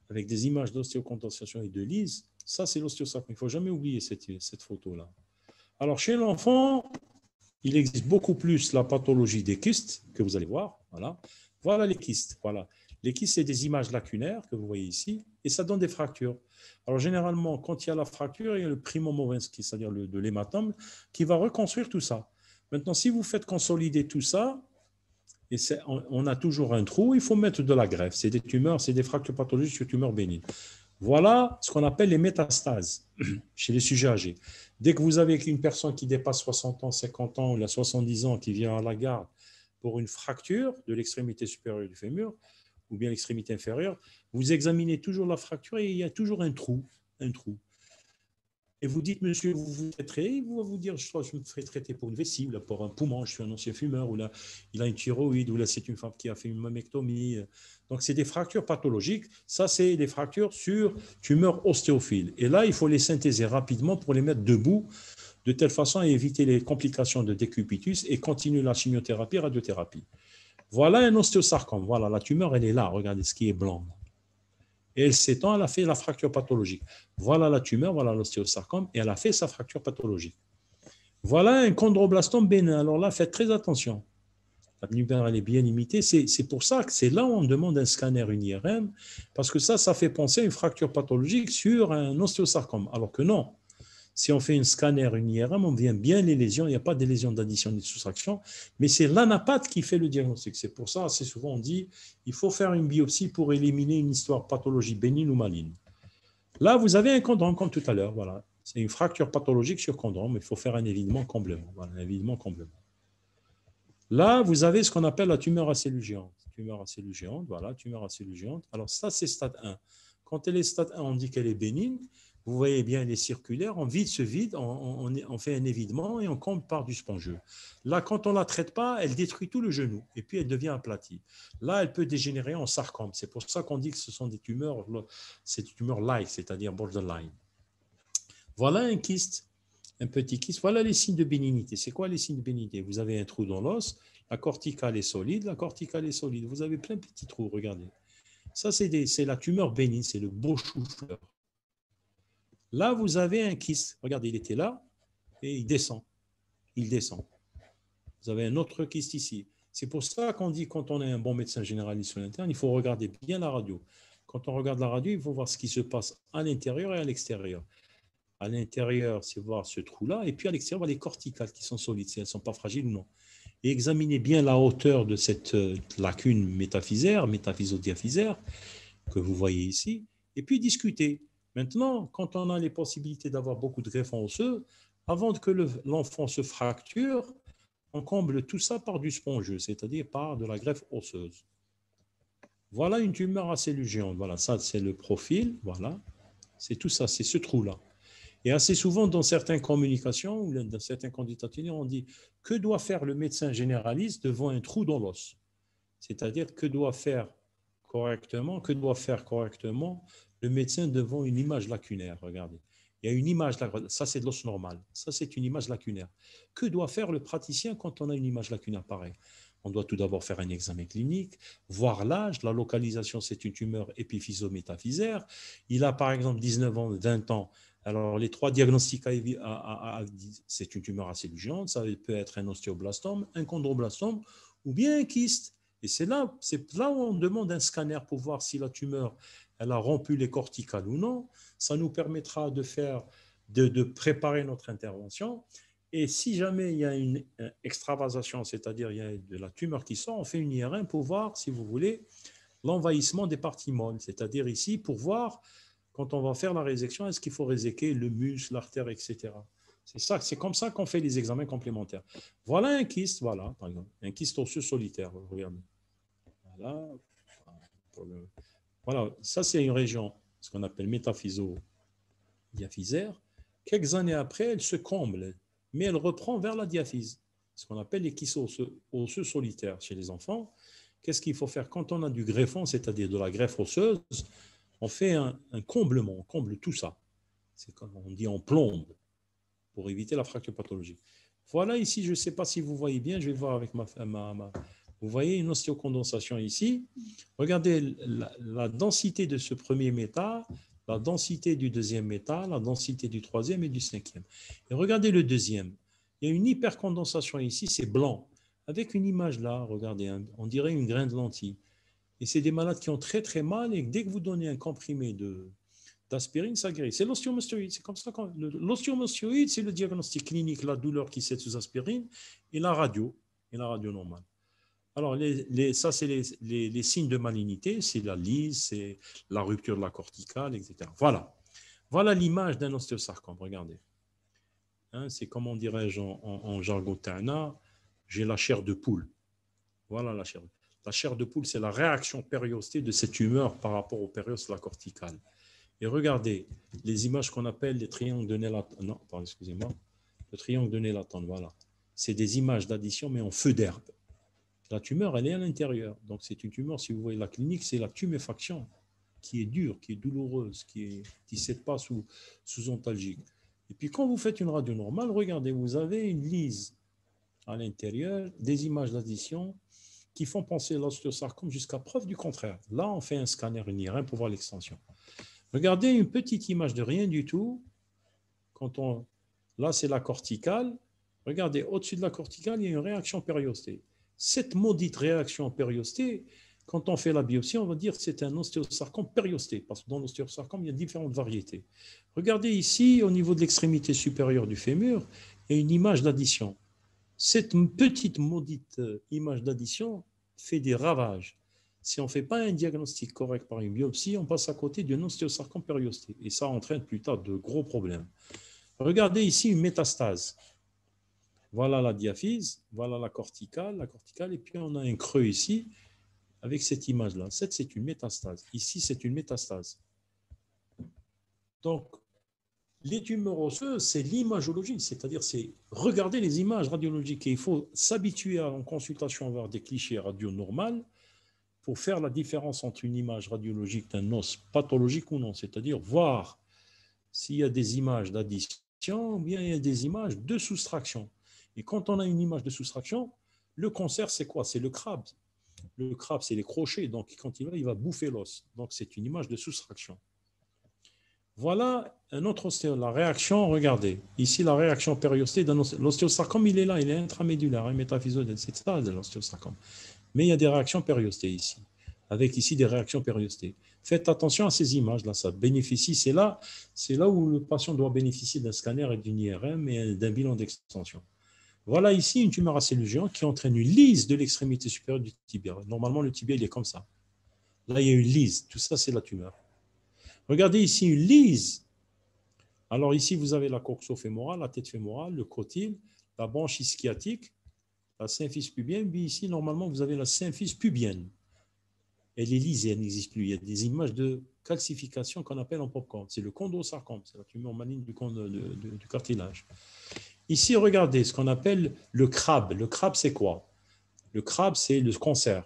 avec des images d'ostéocondensation et de lyse. Ça, c'est l'ostéosarcome. Il ne faut jamais oublier cette photo-là. Alors, chez l'enfant, il existe beaucoup plus la pathologie des kystes, que vous allez voir. Voilà, voilà les kystes. Voilà. Les kystes, c'est des images lacunaires que vous voyez ici, et ça donne des fractures. Alors, généralement, quand il y a la fracture, il y a le primum Owensky, c'est-à-dire de l'hématome, qui va reconstruire tout ça. Maintenant, si vous faites consolider tout ça, et on a toujours un trou, il faut mettre de la greffe. C'est des tumeurs, c'est des fractures pathologiques sur tumeurs bénignes. Voilà ce qu'on appelle les métastases chez les sujets âgés. Dès que vous avez une personne qui dépasse 60 ans, 50 ans ou la 70 ans qui vient à la garde pour une fracture de l'extrémité supérieure du fémur ou bien l'extrémité inférieure, vous examinez toujours la fracture et il y a toujours un trou. et vous dites, monsieur, vous vous traiterez, il va vous dire, je me ferai traiter pour une vessie, ou là, pour un poumon, je suis un ancien fumeur, ou là, il a une thyroïde, ou là, c'est une femme qui a fait une mammectomie. Donc, c'est des fractures pathologiques. Ça, c'est des fractures sur tumeurs ostéophiles. Et là, il faut les synthéser rapidement pour les mettre debout, de telle façon à éviter les complications de décubitus et continuer la chimiothérapie, radiothérapie. Voilà un ostéosarcome. Voilà, la tumeur, elle est là. Regardez ce qui est blanc. Et elle s'étend, elle a fait la fracture pathologique. Voilà la tumeur, voilà l'ostéosarcome, et elle a fait sa fracture pathologique. Voilà un chondroblastome bénin. Alors là, faites très attention. La lumière, elle est bien limitée. C'est pour ça que c'est là où on demande un scanner, une IRM, parce que ça fait penser à une fracture pathologique sur un ostéosarcome. Alors que non. Si on fait un scanner, une IRM, on vient bien les lésions. Il n'y a pas de lésions d'addition ni de soustraction, mais c'est l'anapathe qui fait le diagnostic. C'est pour ça, assez souvent, on dit il faut faire une biopsie pour éliminer une histoire pathologie bénigne ou maligne. Là, vous avez un chondrome, comme tout à l'heure. Voilà. C'est une fracture pathologique sur chondrome. Il faut faire un évidement comblement. Voilà, un évidement comblement. Là, vous avez ce qu'on appelle la tumeur à cellules géantes. Tumeur à cellules géantes, voilà, tumeur à cellules géantes. Alors ça, c'est stade 1. Quand elle est stade 1, on dit qu'elle est bénigne. Vous voyez bien, elle est circulaire. On vide ce vide, on fait un évidement et on comble par du spongieux. Là, quand on ne la traite pas, elle détruit tout le genou et puis elle devient aplatie. Là, elle peut dégénérer en sarcome. C'est pour ça qu'on dit que ce sont des tumeurs, c'est des tumeurs light, c'est-à-dire borderline. Voilà un kyste, un petit kyste. Voilà les signes de bénignité. C'est quoi les signes de bénignité? Vous avez un trou dans l'os, la corticale est solide, la corticale est solide. Vous avez plein de petits trous, regardez. Ça, c'est la tumeur bénigne, c'est le beau chou-fleur. Là, vous avez un kyste. Regardez, il était là et il descend. Il descend. Vous avez un autre kyste ici. C'est pour ça qu'on dit, quand on est un bon médecin généraliste sur l'interne, il faut regarder bien la radio. Quand on regarde la radio, il faut voir ce qui se passe à l'intérieur et à l'extérieur. À l'intérieur, c'est voir ce trou-là, et puis à l'extérieur, voir les corticales qui sont solides, si elles ne sont pas fragiles ou non. Et examinez bien la hauteur de cette lacune métaphysaire, métaphysodiaphysaire, que vous voyez ici, et puis discuter. Maintenant, quand on a les possibilités d'avoir beaucoup de greffons osseux, avant que l'enfant se fracture, on comble tout ça par du spongieux, c'est-à-dire par de la greffe osseuse. Voilà une tumeur à cellules géantes. Voilà, ça c'est le profil. Voilà, c'est tout ça, c'est ce trou-là. Et assez souvent, dans certaines communications ou dans certains candidats, on dit que doit faire le médecin généraliste devant un trou dans l'os? C'est-à-dire que doit faire correctement le médecin devant une image lacunaire? Regardez, il y a une image, ça c'est de l'os normal, ça c'est une image lacunaire. Que doit faire le praticien quand on a une image lacunaire pareille? On doit tout d'abord faire un examen clinique, voir l'âge, la localisation, c'est une tumeur épiphysométaphysaire. Il a par exemple 19 ans, 20 ans. Alors, les trois diagnostics, c'est une tumeur à cellules géantes, ça peut être un ostéoblastome, un chondroblastome ou bien un kyste. Et c'est là où on demande un scanner pour voir si la tumeur elle a rompu les corticales ou non. Ça nous permettra de préparer notre intervention. Et si jamais il y a une extravasation, c'est-à-dire il y a de la tumeur qui sort, on fait une IRM pour voir, si vous voulez, l'envahissement des parties molles. C'est-à-dire ici, pour voir, quand on va faire la résection, est-ce qu'il faut réséquer le muscle, l'artère, etc. C'est comme ça qu'on fait les examens complémentaires. Voilà un kyste, voilà, par exemple, un kyste osseux solitaire. Regardez. Voilà, ça c'est une région, ce qu'on appelle métaphysodiaphysaire. Quelques années après, elle se comble, mais elle reprend vers la diaphyse, ce qu'on appelle les kystes osseux solitaires chez les enfants. Qu'est-ce qu'il faut faire quand on a du greffon, c'est-à-dire de la greffe osseuse? On fait un comblement, on comble tout ça. C'est comme on dit, on plombe pour éviter la fracture pathologique. Voilà ici, je ne sais pas si vous voyez bien, je vais voir avec vous voyez une ostéocondensation ici. Regardez la densité de ce premier métal, la densité du deuxième métal, la densité du troisième et du cinquième. Et regardez le deuxième. Il y a une hypercondensation ici, c'est blanc. Avec une image là, regardez, on dirait une graine de lentille. Et c'est des malades qui ont très très mal et dès que vous donnez un comprimé d'aspirine, ça guérit. C'est l'ostéomostéoïde. C'est comme ça l'ostéomostéoïde, c'est le diagnostic clinique, la douleur qui cède sous aspirine et la radio normale. Alors, ça, c'est les signes de malignité, c'est la lyse, c'est la rupture de la corticale, etc. Voilà l'image d'un ostéosarcome, regardez. Hein, c'est comme on dirait en jargon tana, j'ai la chair de poule. Voilà la chair. La chair de poule, c'est la réaction périostée de cette tumeur par rapport au périostée de la corticale. Et regardez, les images qu'on appelle les triangles de Nélaton. Non, pardon, excusez-moi. Le triangle de Nélaton, voilà. C'est des images d'addition, mais en feu d'herbe. La tumeur, elle est à l'intérieur. Donc, c'est une tumeur, si vous voyez la clinique, c'est la tuméfaction qui est dure, qui est douloureuse, qui ne cède pas sous ontalgique. Et puis, quand vous faites une radio normale, regardez, vous avez une lise à l'intérieur, des images d'addition qui font penser à l'ostéosarcome jusqu'à preuve du contraire. Là, on fait un scanner, une IRM pour voir l'extension. Regardez une petite image de rien du tout. Là, c'est la corticale. Regardez, au-dessus de la corticale, il y a une réaction périostée. Cette maudite réaction périostée, quand on fait la biopsie, on va dire que c'est un ostéosarcome périosté, parce que dans l'ostéosarcome, il y a différentes variétés. Regardez ici, au niveau de l'extrémité supérieure du fémur, il y a une image d'addition. Cette petite maudite image d'addition fait des ravages. Si on ne fait pas un diagnostic correct par une biopsie, on passe à côté d'un ostéosarcome périosté. Et ça entraîne plus tard de gros problèmes. Regardez ici une métastase. Voilà la diaphyse, voilà la corticale, et puis on a un creux ici avec cette image-là. C'est une métastase. Ici, c'est une métastase. Donc, les tumeurs osseuses, c'est l'imagologie, c'est-à-dire c'est regarder les images radiologiques. Et il faut s'habituer en consultation à avoir des clichés radio normales pour faire la différence entre une image radiologique d'un os pathologique ou non, c'est-à-dire voir s'il y a des images d'addition ou bien il y a des images de soustraction. Et quand on a une image de soustraction, le cancer, c'est quoi? C'est le crabe. Le crabe, c'est les crochets. Donc, quand il va bouffer l'os. Donc, c'est une image de soustraction. Voilà un autre ostéo. La réaction, regardez. Ici, la réaction périostée d'un l'ostéosarcome, il est là, il est intramédulaire, métaphysodèle. C'est ça, l'ostéosarcome. Mais il y a des réactions périostées ici, avec ici des réactions périostées. Faites attention à ces images-là, ça bénéficie. C'est là où le patient doit bénéficier d'un scanner et d'une IRM et d'un bilan d'extension. Voilà ici une tumeur à cellules géantes qui entraîne une lise de l'extrémité supérieure du tibia. Normalement, le tibia, il est comme ça. Là, il y a une lise. Tout ça, c'est la tumeur. Regardez ici une lise. Alors ici, vous avez la coxofémorale, la tête fémorale, le cotyle, la branche ischiatique, la symphyse pubienne. Puis ici, normalement, vous avez la symphyse pubienne. Elle est lisse et elle n'existe plus. Il y a des images de calcification qu'on appelle en popcorn. C'est le chondrosarcome, c'est la tumeur maligne du cartilage. Ici, regardez ce qu'on appelle le crabe. Le crabe, c'est quoi? Le crabe, c'est le cancer.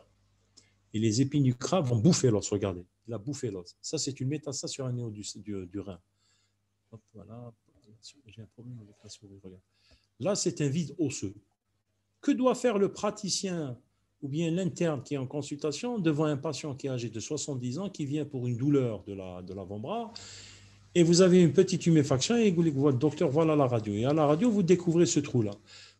Et les épines du crabe vont bouffer l'os. Regardez, il a bouffé l'os. Ça, c'est une métastase sur un néo du rein. Hop, voilà. J'ai un problème avec la souris. Regarde. Là, c'est un vide osseux. Que doit faire le praticien ou bien l'interne qui est en consultation devant un patient qui est âgé de 70 ans, qui vient pour une douleur de l'avant-bras, et vous avez une petite tuméfaction, et vous dites, docteur, voilà la radio. Et à la radio, vous découvrez ce trou-là.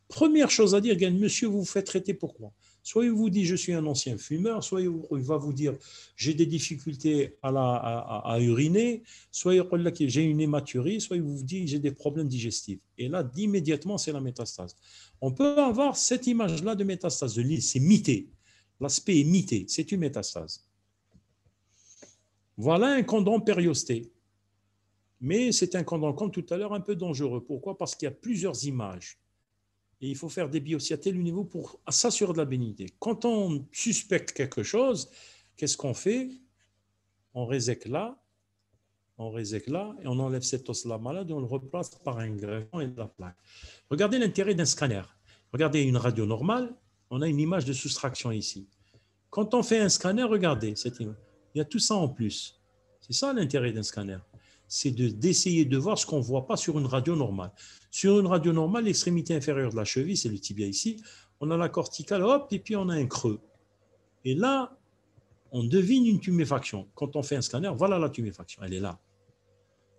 Première chose à dire, monsieur, vous vous faites traiter pourquoi? Soit il vous dit, je suis un ancien fumeur, soit il va vous dire, j'ai des difficultés à uriner, soit il va dire, j'ai une hématurie, soit il vous dit, j'ai des problèmes digestifs. Et là, immédiatement, c'est la métastase. On peut avoir cette image-là de métastase de l'île, c'est mité. L'aspect est mité, c'est une métastase. Voilà un condom périosté. Mais c'est un condom, comme tout à l'heure, un peu dangereux. Pourquoi? Parce qu'il y a plusieurs images. Et il faut faire des biopsies à tel niveau pour s'assurer de la bénignité. Quand on suspecte quelque chose, qu'est-ce qu'on fait? On résèque là, et on enlève cet os-là malade et on le replace par un greffon et de la plaque. Regardez l'intérêt d'un scanner. Regardez une radio normale, on a une image de soustraction ici. Quand on fait un scanner, regardez, il y a tout ça en plus. C'est ça l'intérêt d'un scanner. C'est d'essayer de voir ce qu'on ne voit pas sur une radio normale. Sur une radio normale, l'extrémité inférieure de la cheville, c'est le tibia ici, on a la corticale, hop, et puis on a un creux. Et là, on devine une tuméfaction. Quand on fait un scanner, voilà la tuméfaction, elle est là.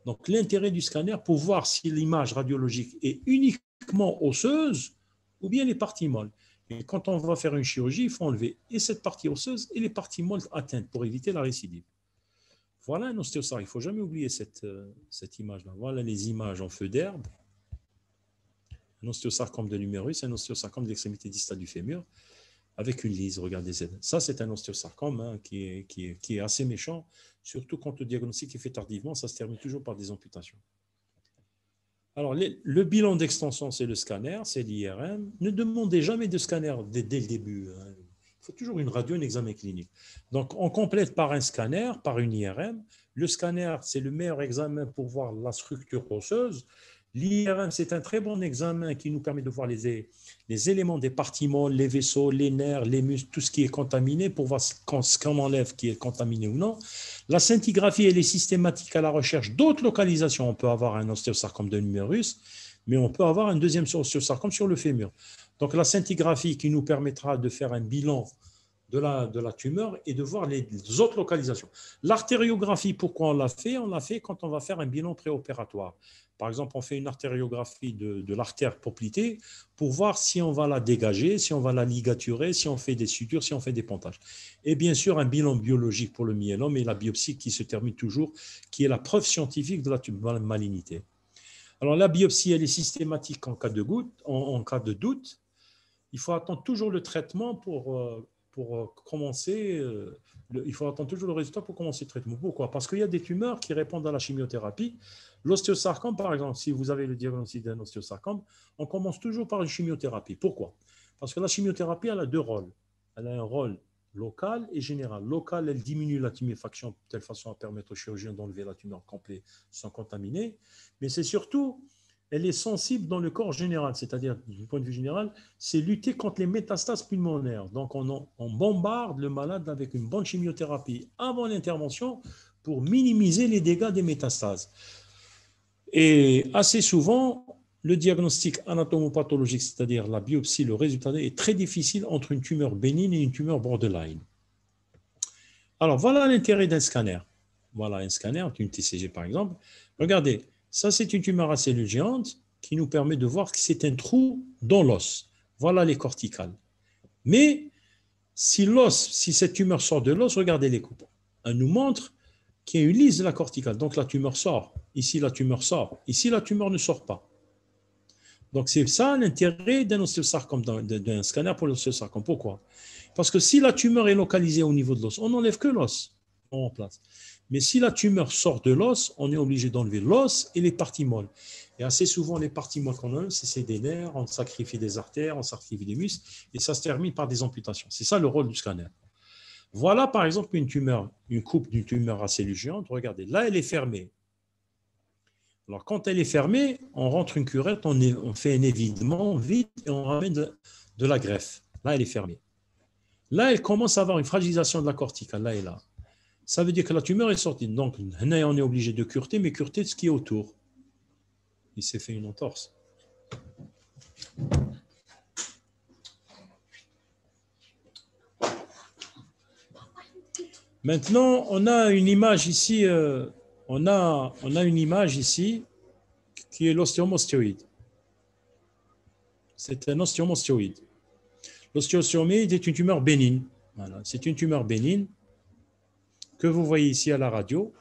Donc l'intérêt du scanner pour voir si l'image radiologique est uniquement osseuse ou bien les parties molles. Et quand on va faire une chirurgie, il faut enlever et cette partie osseuse et les parties molles atteintes pour éviter la récidive. Voilà un ostéosarcome. Il ne faut jamais oublier cette image-là. Voilà les images en feu d'herbe. Un ostéosarcome de l'humérus, un ostéosarcome de l'extrémité distale du fémur, avec une lise. Regardez ça, c'est un ostéosarcome qui est assez méchant, surtout quand le diagnostic est fait tardivement, ça se termine toujours par des amputations. Alors, le bilan d'extension, c'est le scanner, c'est l'IRM. Ne demandez jamais de scanner dès le début. Il faut toujours une radio, un examen clinique. Donc, on complète par un scanner, par une IRM. Le scanner, c'est le meilleur examen pour voir structure osseuse. L'IRM, c'est un très bon examen qui nous permet de voir les éléments des parties molles, les vaisseaux, les nerfs, les muscles, tout ce qui est contaminé pour voir ce qu'on enlève qui est contaminé ou non. La scintigraphie, elle est systématique à la recherche d'autres localisations. On peut avoir un ostéosarcome de l'humérus, mais on peut avoir un deuxième ostéosarcome sur le fémur. Donc, la scintigraphie qui nous permettra de faire un bilan de la tumeur et de voir les autres localisations. L'artériographie, pourquoi on l'a fait? On l'a fait quand on va faire un bilan préopératoire. Par exemple, on fait une artériographie de l'artère poplitée pour voir si on va la dégager, si on va la ligaturer, si on fait des sutures, si on fait des pontages. Et bien sûr, un bilan biologique pour le myélome et la biopsie qui se termine toujours, qui est la preuve scientifique de la malignité. Alors, la biopsie, elle est systématique en cas de doute. Il faut attendre toujours le traitement pour commencer. Il faut attendre toujours le résultat pour commencer le traitement. Pourquoi? Parce qu'il y a des tumeurs qui répondent à la chimiothérapie. L'ostéosarcome, par exemple, si vous avez le diagnostic d'un ostéosarcome, on commence toujours par une chimiothérapie. Pourquoi? Parce que la chimiothérapie, elle a deux rôles. Elle a un rôle local et général. Local, elle diminue la tuméfaction de telle façon à permettre au chirurgien d'enlever la tumeur complète sans contaminer. Mais c'est surtout, elle est sensible dans le corps général, c'est-à-dire, du point de vue général, c'est lutter contre les métastases pulmonaires. Donc, on bombarde le malade avec une bonne chimiothérapie avant l'intervention pour minimiser les dégâts des métastases. Et assez souvent, le diagnostic anatomopathologique, c'est-à-dire la biopsie, le résultat est très difficile entre une tumeur bénigne et une tumeur borderline. Alors, voilà l'intérêt d'un scanner. Voilà un scanner, une TCG par exemple. Regardez, ça c'est une tumeur à cellules géantes qui nous permet de voir que c'est un trou dans l'os. Voilà les corticales. Mais si cette tumeur sort de l'os, regardez les coupes. Elle nous montre qu'il y a une lisse de la corticale. Donc la tumeur sort. Ici, la tumeur sort. Ici, la tumeur ne sort pas. Donc c'est ça l'intérêt d'un ostéosarcome, d'un scanner pour l'ostéosarcome. Pourquoi? Parce que si la tumeur est localisée au niveau de l'os, on n'enlève que l'os en place. Mais si la tumeur sort de l'os, on est obligé d'enlever l'os et les parties molles. Et assez souvent, les parties molles qu'on enlève, c'est des nerfs, on sacrifie des artères, on sacrifie des muscles, et ça se termine par des amputations. C'est ça le rôle du scanner. Voilà par exemple une coupe d'une tumeur à cellules géantes. Regardez, là elle est fermée. Alors quand elle est fermée, on rentre une curette, on fait un évidement vite et on ramène de la greffe. Là elle est fermée. Là elle commence à avoir une fragilisation de la corticale, là et là. Ça veut dire que la tumeur est sortie. Donc on est obligé de cureter, mais cureter ce qui est autour. Il s'est fait une entorse. Maintenant, on a une image ici, on a une image ici qui est l'ostéomostéoïde. C'est un ostéomostéoïde. L'ostéomostéoïde est une tumeur bénigne. Voilà. C'est une tumeur bénigne que vous voyez ici à la radio.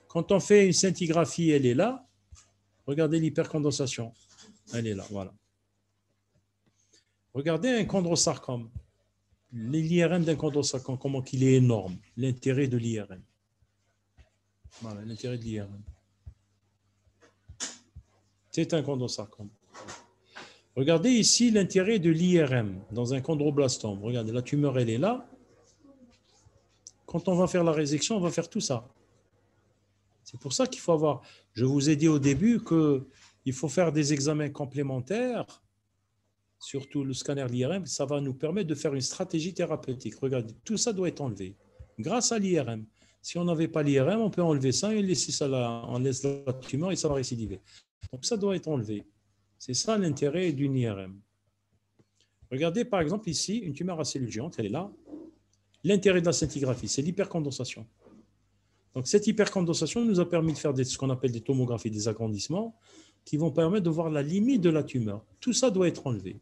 Quand on fait une scintigraphie, elle est là. Regardez l'hypercondensation. Elle est là, voilà. Regardez un chondrosarcome. L'IRM d'un chondrosarcome, comment il est énorme. L'intérêt de l'IRM. Voilà, l'intérêt de l'IRM. C'est un chondrosarcome. Regardez ici l'intérêt de l'IRM dans un chondroblastome. Regardez, la tumeur, elle est là. Quand on va faire la résection, on va faire tout ça. C'est pour ça qu'il faut avoir... Je vous ai dit au début qu'il faut faire des examens complémentaires, surtout le scanner de l'IRM, ça va nous permettre de faire une stratégie thérapeutique. Regardez, tout ça doit être enlevé grâce à l'IRM. Si on n'avait pas l'IRM, on peut enlever ça et laisser ça là. On laisse la tumeur et ça va récidiver. Donc ça doit être enlevé. C'est ça l'intérêt d'une IRM. Regardez par exemple ici, une tumeur à cellules géantes, elle est là. L'intérêt de la scintigraphie, c'est l'hypercondensation. Donc cette hypercondensation nous a permis de faire ce qu'on appelle des tomographies, des agrandissements, qui vont permettre de voir la limite de la tumeur. Tout ça doit être enlevé.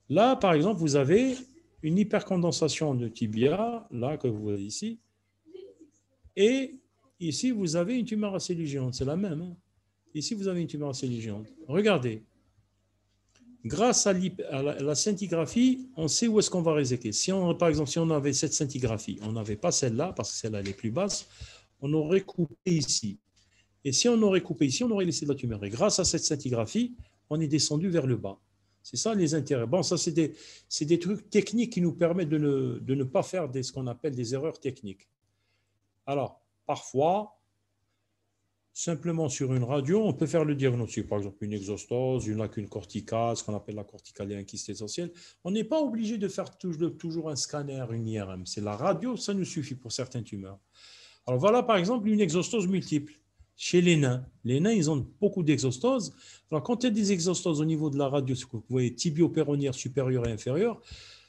Là, par exemple, vous avez une hypercondensation de tibia, là que vous voyez ici, et ici, vous avez une tumeur à cellules géantes, c'est la même. Hein. Ici, vous avez une tumeur à cellules géantes. Regardez, grâce à la scintigraphie, on sait où est-ce qu'on va réséquer. Par exemple, si on avait cette scintigraphie, on n'avait pas celle-là, parce que celle-là, elle est plus basse, on aurait coupé ici. Et si on aurait coupé ici, on aurait laissé de la tumeur. Et grâce à cette scintigraphie, on est descendu vers le bas. C'est ça les intérêts. Bon, ça, c'est des trucs techniques qui nous permettent de ne pas faire ce qu'on appelle des erreurs techniques. Alors, parfois, simplement sur une radio, on peut faire le diagnostic. Par exemple, une exostose, une lacune corticale, ce qu'on appelle la corticale et un kyste essentiel. On n'est pas obligé de faire toujours un scanner, une IRM. C'est la radio, ça nous suffit pour certaines tumeurs. Alors voilà, par exemple, une exostose multiple. Chez les nains, ils ont beaucoup d'exostoses. Alors, quand il y a des exostoses au niveau de la radio, vous voyez tibio-péronnière supérieure et inférieure,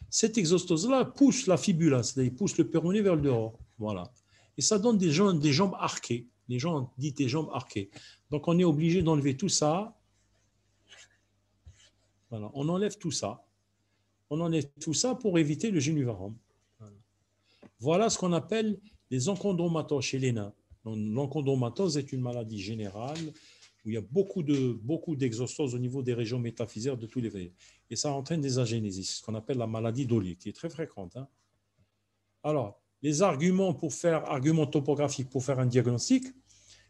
cette exostose-là pousse la fibula, c'est-à-dire pousse le péroné vers le dehors. Voilà. Et ça donne des jambes arquées. Les gens disent des jambes arquées. Donc, on est obligé d'enlever tout ça. Voilà. On enlève tout ça. On enlève tout ça pour éviter le génuvarum. Voilà ce qu'on appelle les enchondromatoses chez les nains. L'enchondromatose est une maladie générale où il y a beaucoup d'exostoses au niveau des régions métaphysaires de tous les veillers. Et ça entraîne des agénésies, ce qu'on appelle la maladie d'Ollier, qui est très fréquente. Hein. Alors, les arguments topographiques pour faire un diagnostic,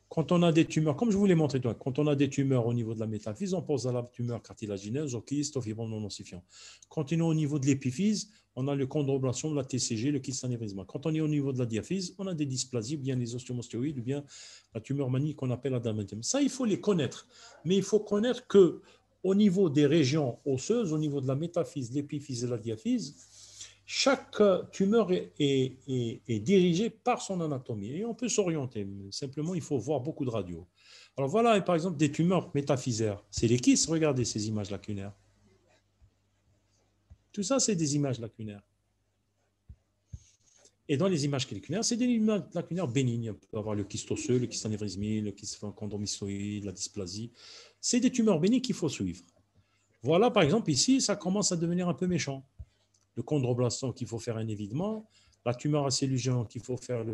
quand on a des tumeurs, comme je vous l'ai montré, quand on a des tumeurs au niveau de la métaphyse, on pense à la tumeur cartilagineuse, au kyste, au fibrome non ossifiant. Quand on est au niveau de l'épiphyse, on a le chondroblastome, la TCG, le kyste anévrismal. Quand on est au niveau de la diaphyse, on a des dysplasies, bien les osteomostéoïdes, ou bien la tumeur maligne qu'on appelle adamantium. Ça, il faut les connaître. Mais il faut connaître qu'au niveau des régions osseuses, au niveau de la métaphyse, l'épiphyse et la diaphyse, chaque tumeur est dirigée par son anatomie et on peut s'orienter. Simplement, il faut voir beaucoup de radios. Alors voilà, par exemple, des tumeurs métaphysaires. C'est les kystes, regardez ces images lacunaires. Tout ça, c'est des images lacunaires. Et dans les images lacunaires, c'est des images lacunaires bénignes. On peut avoir le kyste osseux, le kyste anévrismique, le kyste chondromystoïde, la dysplasie. C'est des tumeurs bénignes qu'il faut suivre. Voilà, par exemple, ici, ça commence à devenir un peu méchant. Le chondroblastome qu'il faut faire un évidement, la tumeur à cellules géantes qu'il faut faire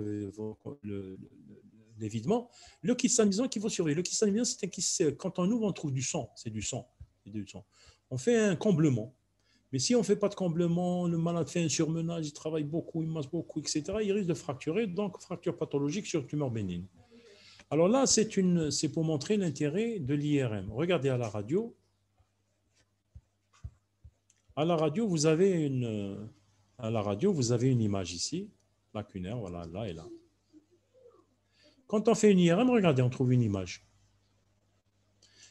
l'évidement, le kyste anévrisant qu'il faut surveiller. Le kyste anévrisant, c'est un kyste, quand on ouvre, on trouve du sang, c'est du sang. On fait un comblement. Mais si on ne fait pas de comblement, le malade fait un surmenage, il travaille beaucoup, il masse beaucoup, etc., il risque de fracturer, donc fracture pathologique sur tumeur bénigne. Alors là, c'est pour montrer l'intérêt de l'IRM. Regardez à la radio. À la radio, vous avez une image ici, lacunaire, voilà, là et là. Quand on fait une IRM, regardez, on trouve une image.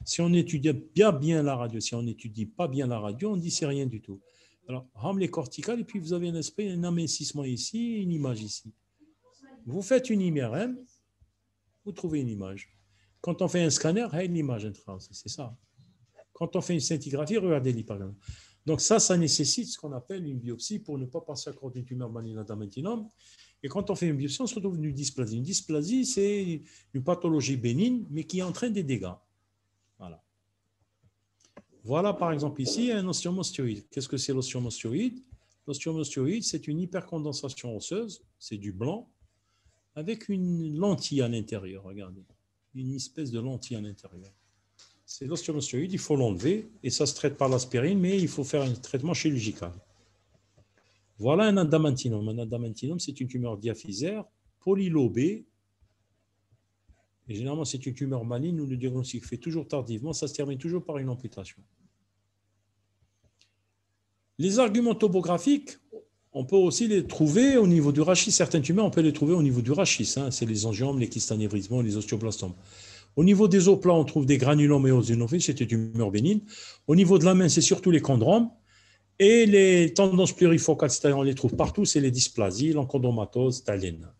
Si on étudie bien la radio, si on n'étudie pas bien la radio, on dit c'est rien du tout. Alors, rame les corticales, et puis vous avez un amincissement ici, une image ici. Vous faites une IRM, vous trouvez une image. Quand on fait un scanner, il y a une image intransée, c'est ça. Quand on fait une scintigraphie, regardez l'hypergramme. Donc ça nécessite ce qu'on appelle une biopsie pour ne pas passer à cause d'une tumeur maligne adamantinum. Et quand on fait une biopsie, on se retrouve une dysplasie. Une dysplasie, c'est une pathologie bénigne, mais qui entraîne des dégâts. Voilà. Voilà, par exemple, ici, un osteomostéoïde. Qu'est-ce que c'est l'osteomostéoïde? L'osteomostéoïde, c'est une hypercondensation osseuse, c'est du blanc, avec une lentille à l'intérieur, regardez. Une espèce de lentille à l'intérieur. C'est l'osteomostéoïde, il faut l'enlever, et ça se traite par l'aspirine, mais il faut faire un traitement chirurgical. Voilà un adamantinum. Un adamantinum, c'est une tumeur diaphysaire, polylobée, et généralement, c'est une tumeur maligne où le diagnostic fait toujours tardivement, ça se termine toujours par une amputation. Les arguments topographiques, on peut aussi les trouver au niveau du rachis. Certaines tumeurs, on peut les trouver au niveau du rachis. Hein. C'est les angiomes, les kystes anévrismaux, les osteoblastomes. Au niveau des os plats, on trouve des granulomes et eosinophiles, c'est une tumeur bénigne. Au niveau de la main, c'est surtout les chondromes. Et les tendances plurifocales, c'est-à-dire on les trouve partout, c'est les dysplasies, l'enchondromatose, Thalène.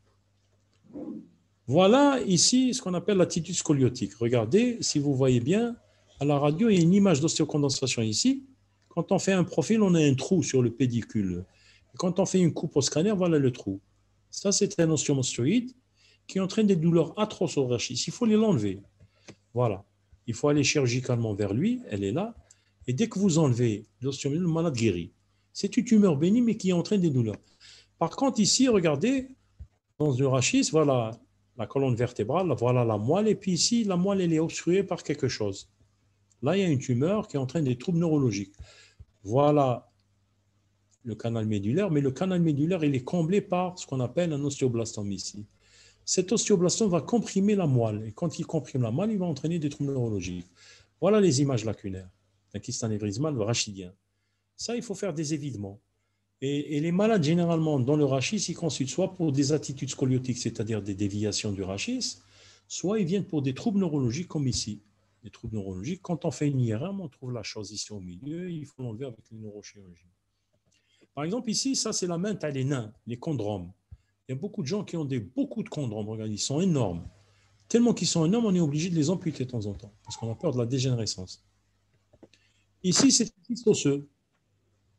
Voilà ici ce qu'on appelle l'attitude scoliotique. Regardez, si vous voyez bien, à la radio, il y a une image d'ostéocondensation ici. Quand on fait un profil, on a un trou sur le pédicule. Et quand on fait une coupe au scanner, voilà le trou. Ça, c'est un osteomostéoïde qui entraîne des douleurs atroces au rachis. Il faut l'enlever. Voilà. Il faut aller chirurgicalement vers lui, elle est là. Et dès que vous enlevez l'ostéomostéoïde, le malade guérit. C'est une tumeur bénigne, mais qui entraîne des douleurs. Par contre, ici, regardez, dans le rachis, voilà la colonne vertébrale, voilà la moelle, et puis ici, la moelle, elle est obstruée par quelque chose. Là, il y a une tumeur qui entraîne des troubles neurologiques. Voilà le canal médulaire, mais le canal médulaire, il est comblé par ce qu'on appelle un ostéoblastome ici. Cet ostéoblastome va comprimer la moelle, et quand il comprime la moelle, il va entraîner des troubles neurologiques. Voilà les images lacunaires. d'un kyste anévrismal rachidien. Ça, il faut faire des évidements. Et les malades, généralement, dans le rachis, ils consultent soit pour des attitudes scoliotiques, c'est-à-dire des déviations du rachis, soit ils viennent pour des troubles neurologiques comme ici. Les troubles neurologiques, quand on fait une IRM, on trouve la chose ici au milieu, il faut l'enlever avec les neurochirurgiens. Par exemple, ici, ça, c'est la main, tu as les nains, les chondromes. Il y a beaucoup de gens qui ont beaucoup de chondromes, regardez, ils sont énormes. Tellement qu'ils sont énormes, on est obligé de les amputer de temps en temps, parce qu'on a peur de la dégénérescence. Ici, c'est un kyste osseux,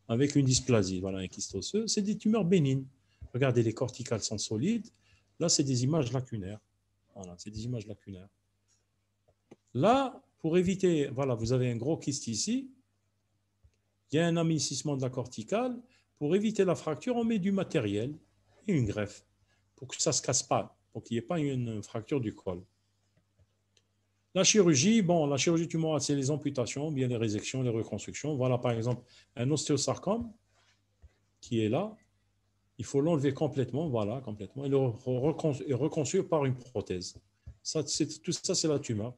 avec une dysplasie, voilà, un kyste osseux. C'est des tumeurs bénignes. Regardez, les corticales sont solides. Là, c'est des images lacunaires. Voilà, c'est des images lacunaires. Là, pour éviter, voilà, vous avez un gros kyste ici. Il y a un amincissement de la corticale. Pour éviter la fracture, on met du matériel et une greffe pour que ça ne se casse pas, pour qu'il n'y ait pas une fracture du col. La chirurgie, bon, la chirurgie tumorale, c'est les amputations, bien les résections, les reconstructions. Voilà, par exemple, un ostéosarcome qui est là. Il faut l'enlever complètement, voilà, complètement, et le reconstruire par une prothèse. Ça, tout ça, c'est la tumeur.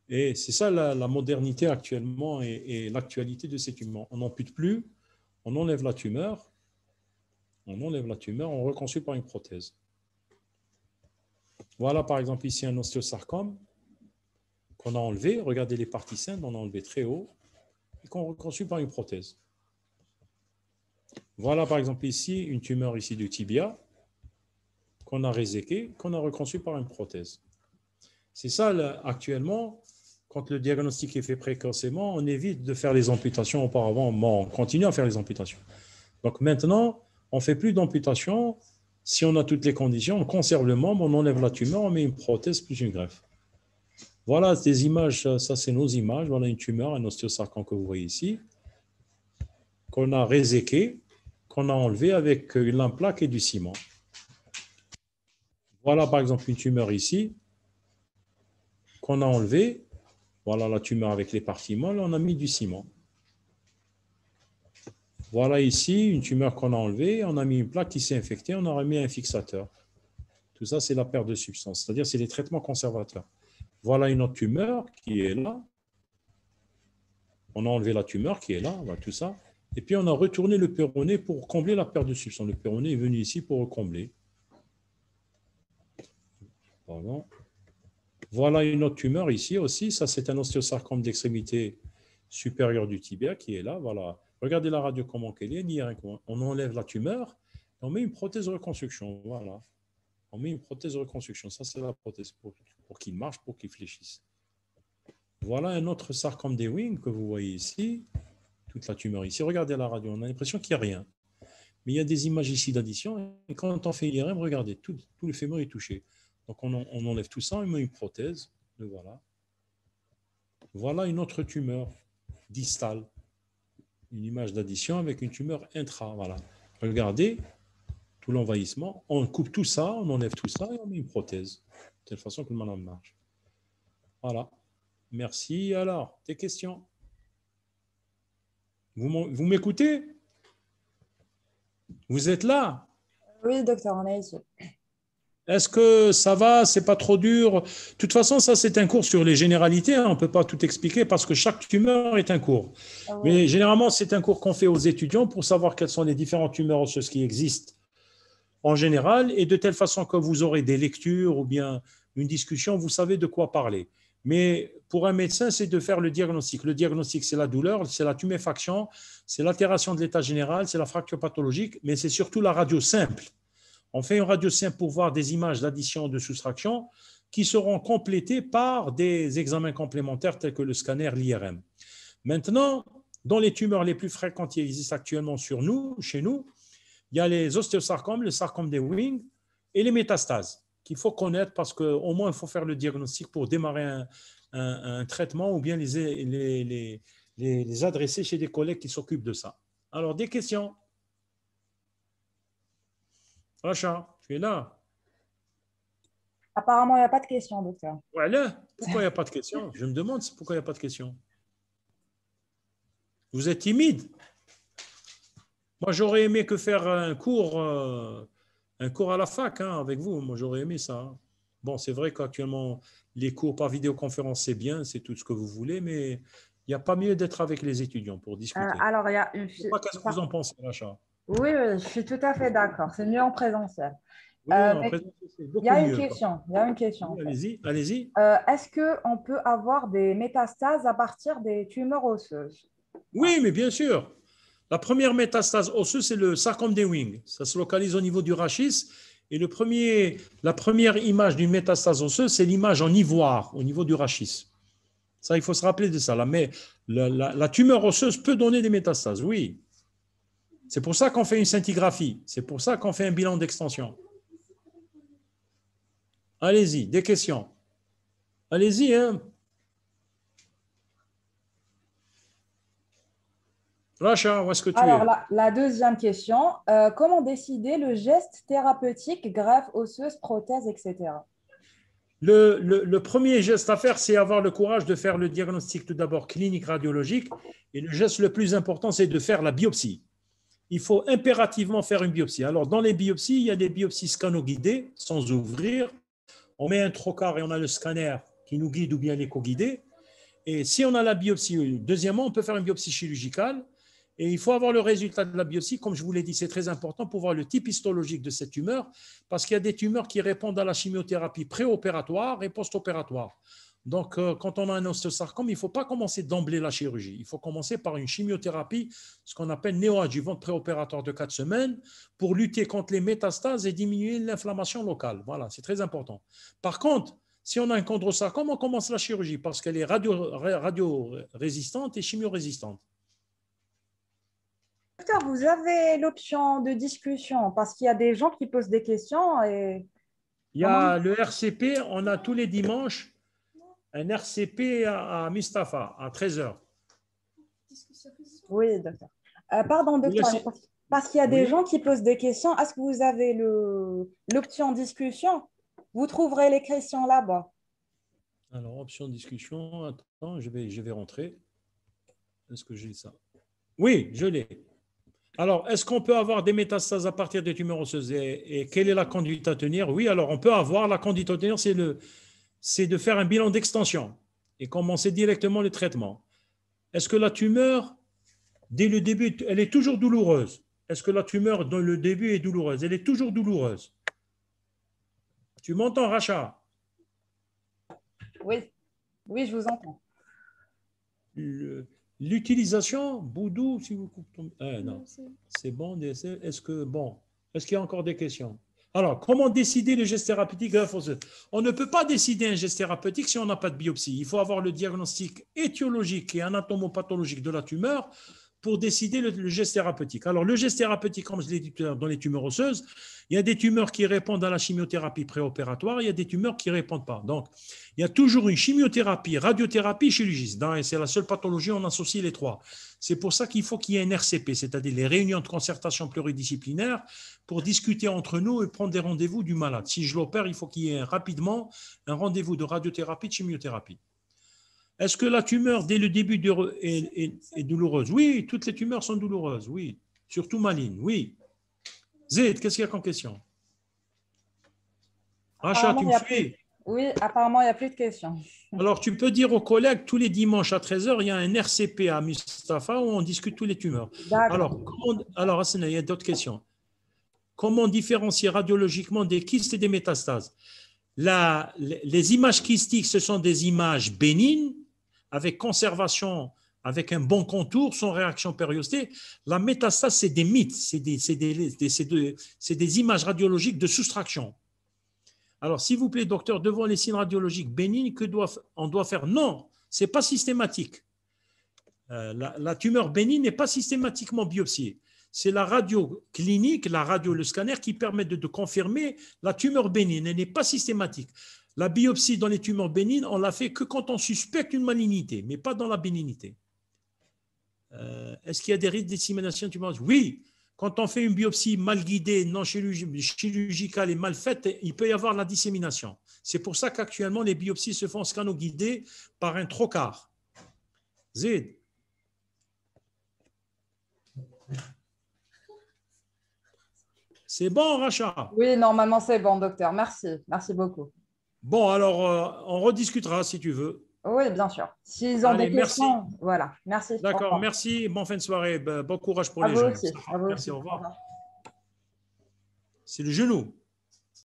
Et c'est ça la modernité actuellement et l'actualité de ces tumeurs. On n'ampute plus, on enlève la tumeur, on reconstruit par une prothèse. Voilà, par exemple, ici un ostéosarcome qu'on a enlevé. Regardez les parties saines, on a enlevé très haut et qu'on reconstruit par une prothèse. Voilà, par exemple, ici, une tumeur ici du tibia qu'on a réséquée, qu'on a reconstruit par une prothèse. C'est ça, là, actuellement, quand le diagnostic est fait précocement, on évite de faire les amputations auparavant. Bon, on continue à faire les amputations. Donc maintenant, on ne fait plus d'amputations. Si on a toutes les conditions, on conserve le membre, on enlève la tumeur, on met une prothèse plus une greffe. Voilà des images, ça c'est nos images. Voilà une tumeur, un ostéosarcome que vous voyez ici, qu'on a réséqué, qu'on a enlevé avec une plaque et du ciment. Voilà par exemple une tumeur ici, qu'on a enlevé. Voilà la tumeur avec les parties molles, on a mis du ciment. Voilà ici une tumeur qu'on a enlevée, on a mis une plaque qui s'est infectée, on a remis un fixateur. Tout ça, c'est la perte de substance, c'est-à-dire c'est les traitements conservateurs. Voilà une autre tumeur qui est là. On a enlevé la tumeur qui est là, voilà, tout ça. Et puis on a retourné le péroné pour combler la perte de substance. Le péroné est venu ici pour combler. Pardon. Voilà une autre tumeur ici aussi. Ça, c'est un ostéosarcome d'extrémité supérieure du tibia qui est là. Voilà. Regardez la radio comment elle est. On enlève la tumeur et on met une prothèse de reconstruction. Voilà. On met une prothèse de reconstruction. Ça, c'est la prothèse pour qu'il marche, pour qu'il fléchisse. Voilà un autre sarcome des Ewing que vous voyez ici. Toute la tumeur ici. Regardez la radio. On a l'impression qu'il n'y a rien. Mais il y a des images ici d'addition. Et quand on fait l'IRM, regardez, tout le fémur est touché. Donc, on enlève tout ça, on met une prothèse. Le voilà. Voilà une autre tumeur distale. Une image d'addition avec une tumeur intra. Voilà. Regardez tout l'envahissement. On coupe tout ça, on enlève tout ça et on met une prothèse. De telle façon que le malade marche. Voilà. Merci. Alors, tes questions? Vous m'écoutez? Vous êtes là? Oui, docteur, on est ici. Est-ce que ça va? C'est pas trop dur? De toute façon, ça, c'est un cours sur les généralités. On ne peut pas tout expliquer parce que chaque tumeur est un cours. Ah oui. Mais généralement, c'est un cours qu'on fait aux étudiants pour savoir quelles sont les différentes tumeurs osseuses qui existent en général et de telle façon que vous aurez des lectures ou bien une discussion, vous savez de quoi parler. Mais pour un médecin, c'est de faire le diagnostic. Le diagnostic, c'est la douleur, c'est la tuméfaction, c'est l'altération de l'état général, c'est la fracture pathologique, mais c'est surtout la radio simple. On fait une radio simple pour voir des images d'addition, de soustraction qui seront complétées par des examens complémentaires tels que le scanner, l'IRM. Maintenant, dans les tumeurs les plus fréquentes qui existent actuellement chez nous, il y a les ostéosarcomes, le sarcome des Ewing et les métastases qu'il faut connaître parce qu'au moins il faut faire le diagnostic pour démarrer un traitement ou bien les adresser chez des collègues qui s'occupent de ça. Alors, des questions? Racha, tu es là? Apparemment, il n'y a pas de questions, docteur. Voilà. Pourquoi il n'y a pas de questions? Je me demande pourquoi il n'y a pas de questions. Vous êtes timide? Moi, j'aurais aimé que faire un cours à la fac avec vous. Moi, j'aurais aimé ça. Bon, c'est vrai qu'actuellement, les cours par vidéoconférence, c'est bien, c'est tout ce que vous voulez, mais Il n'y a pas mieux d'être avec les étudiants pour discuter. Alors, il y a une Je sais pas qu'est-ce que vous en pensez, Racha? Oui, oui, je suis tout à fait d'accord. C'est mieux en présentiel. Oui, en Mais présentiel, c'est il y beaucoup a une mieux. question. Il y a une question, Oui, en fait. allez-y, allez-y. Est-ce qu'on peut avoir des métastases à partir des tumeurs osseuses? Voilà. Oui, mais bien sûr. La première métastase osseuse, c'est le sarcome des Ewing. Ça se localise au niveau du rachis. Et la première image d'une métastase osseuse, c'est l'image en ivoire au niveau du rachis. Ça, il faut se rappeler de ça. Mais la tumeur osseuse peut donner des métastases, oui. C'est pour ça qu'on fait une scintigraphie. C'est pour ça qu'on fait un bilan d'extension. Allez-y, des questions. Allez-y, hein. Racha, où est-ce que tu Alors, es? la deuxième question, comment décider le geste thérapeutique, greffe osseuse, prothèse, etc. Le premier geste à faire, c'est avoir le courage de faire le diagnostic tout d'abord clinique radiologique. Et le geste le plus important, c'est de faire la biopsie. Il faut impérativement faire une biopsie. Alors, dans les biopsies, il y a des biopsies scano-guidées, sans ouvrir. On met un trocar et on a le scanner qui nous guide ou bien l'éco-guidé. Et si on a la biopsie, deuxièmement, on peut faire une biopsie chirurgicale. Et il faut avoir le résultat de la biopsie. Comme je vous l'ai dit, c'est très important pour voir le type histologique de cette tumeur, parce qu'il y a des tumeurs qui répondent à la chimiothérapie préopératoire et post-opératoire. Donc, quand on a un ostéosarcome, il ne faut pas commencer d'emblée la chirurgie. Il faut commencer par une chimiothérapie, ce qu'on appelle néoadjuvante préopératoire de 4 semaines, pour lutter contre les métastases et diminuer l'inflammation locale. Voilà, c'est très important. Par contre, si on a un chondrosarcome, on commence la chirurgie parce qu'elle est radio-résistante et chimio-résistante. Docteur, vous avez l'option de discussion parce qu'il y a des gens qui posent des questions et Il y comment? a le RCP, on a tous les dimanches un RCP à Mustapha à 13h. Oui, docteur. Pardon, Vous docteur, laissez... parce qu'il y a des Oui. gens qui posent des questions. Est-ce que vous avez l'option discussion? Vous trouverez les questions là-bas. Alors, option discussion. Attends, je vais rentrer. Est-ce que j'ai ça? Oui, je l'ai. Alors, est-ce qu'on peut avoir des métastases à partir des tumeurs osseuses et quelle est la conduite à tenir? Oui, alors on peut avoir la conduite à tenir, c'est de faire un bilan d'extension et commencer directement le traitement. Est-ce que la tumeur, dès le début, elle est toujours douloureuse? Est-ce que la tumeur, dans le début, est douloureuse? Elle est toujours douloureuse. Tu m'entends, Racha? Oui, oui, je vous entends. L'utilisation, Boudou, si vous coupez. Non, c'est bon. Est-ce qu'il y a encore des questions? Alors, comment décider le geste thérapeutique greffe osseuse? On ne peut pas décider un geste thérapeutique si on n'a pas de biopsie. Il faut avoir le diagnostic étiologique et anatomopathologique de la tumeur pour décider le geste thérapeutique. Alors, le geste thérapeutique, comme je l'ai dit tout à l'heure, dans les tumeurs osseuses, il y a des tumeurs qui répondent à la chimiothérapie préopératoire, il y a des tumeurs qui ne répondent pas. Donc, il y a toujours une chimiothérapie, radiothérapie, chirurgie. C'est la seule pathologie, on associe les trois. C'est pour ça qu'il faut qu'il y ait un RCP, c'est-à-dire les réunions de concertation pluridisciplinaire, pour discuter entre nous et prendre des rendez-vous du malade. Si je l'opère, il faut qu'il y ait rapidement un rendez-vous de radiothérapie, de chimiothérapie. Est-ce que la tumeur, dès le début, est douloureuse? Oui, toutes les tumeurs sont douloureuses, oui. Surtout malignes, oui. Zed, qu'est-ce qu'il y a comme question? Racha, Apparemment, tu il me y a plus. suis? Oui, apparemment, il n'y a plus de questions. Alors, tu peux dire aux collègues, tous les dimanches à 13h, il y a un RCP à Mustapha où on discute tous les tumeurs. D'accord. Alors Hassana, il y a d'autres questions. Comment différencier radiologiquement des kystes et des métastases? Les images kystiques, ce sont des images bénignes, avec conservation, avec un bon contour, sans réaction périostée. La métastase, c'est des mythes, c'est des images radiologiques de soustraction. Alors, s'il vous plaît, docteur, devant les signes radiologiques bénignes, on doit faire? Non, ce n'est pas systématique. La tumeur bénigne n'est pas systématiquement biopsiée. C'est la radio clinique, la radio, le scanner qui permet de confirmer la tumeur bénigne. Elle n'est pas systématique. La biopsie dans les tumeurs bénignes, on l'a fait que quand on suspecte une malignité, mais pas dans la bénignité. Est-ce qu'il y a des risques de dissémination tumoreuse? Oui. Quand on fait une biopsie mal guidée, non chirurgicale et mal faite, il peut y avoir la dissémination. C'est pour ça qu'actuellement, les biopsies se font scano-guidées par un trocar. Zed. C'est bon, Racha? Oui, normalement, c'est bon, docteur. Merci. Merci beaucoup. Bon, alors, on rediscutera si tu veux. Oui, bien sûr. S'ils ont Allez, des merci. questions, voilà. Merci. Au D'accord, revoir. merci. Bonne fin de soirée. Bon courage pour À les vous jeunes. aussi. À vous Merci, aussi. au Au revoir. revoir. C'est le genou.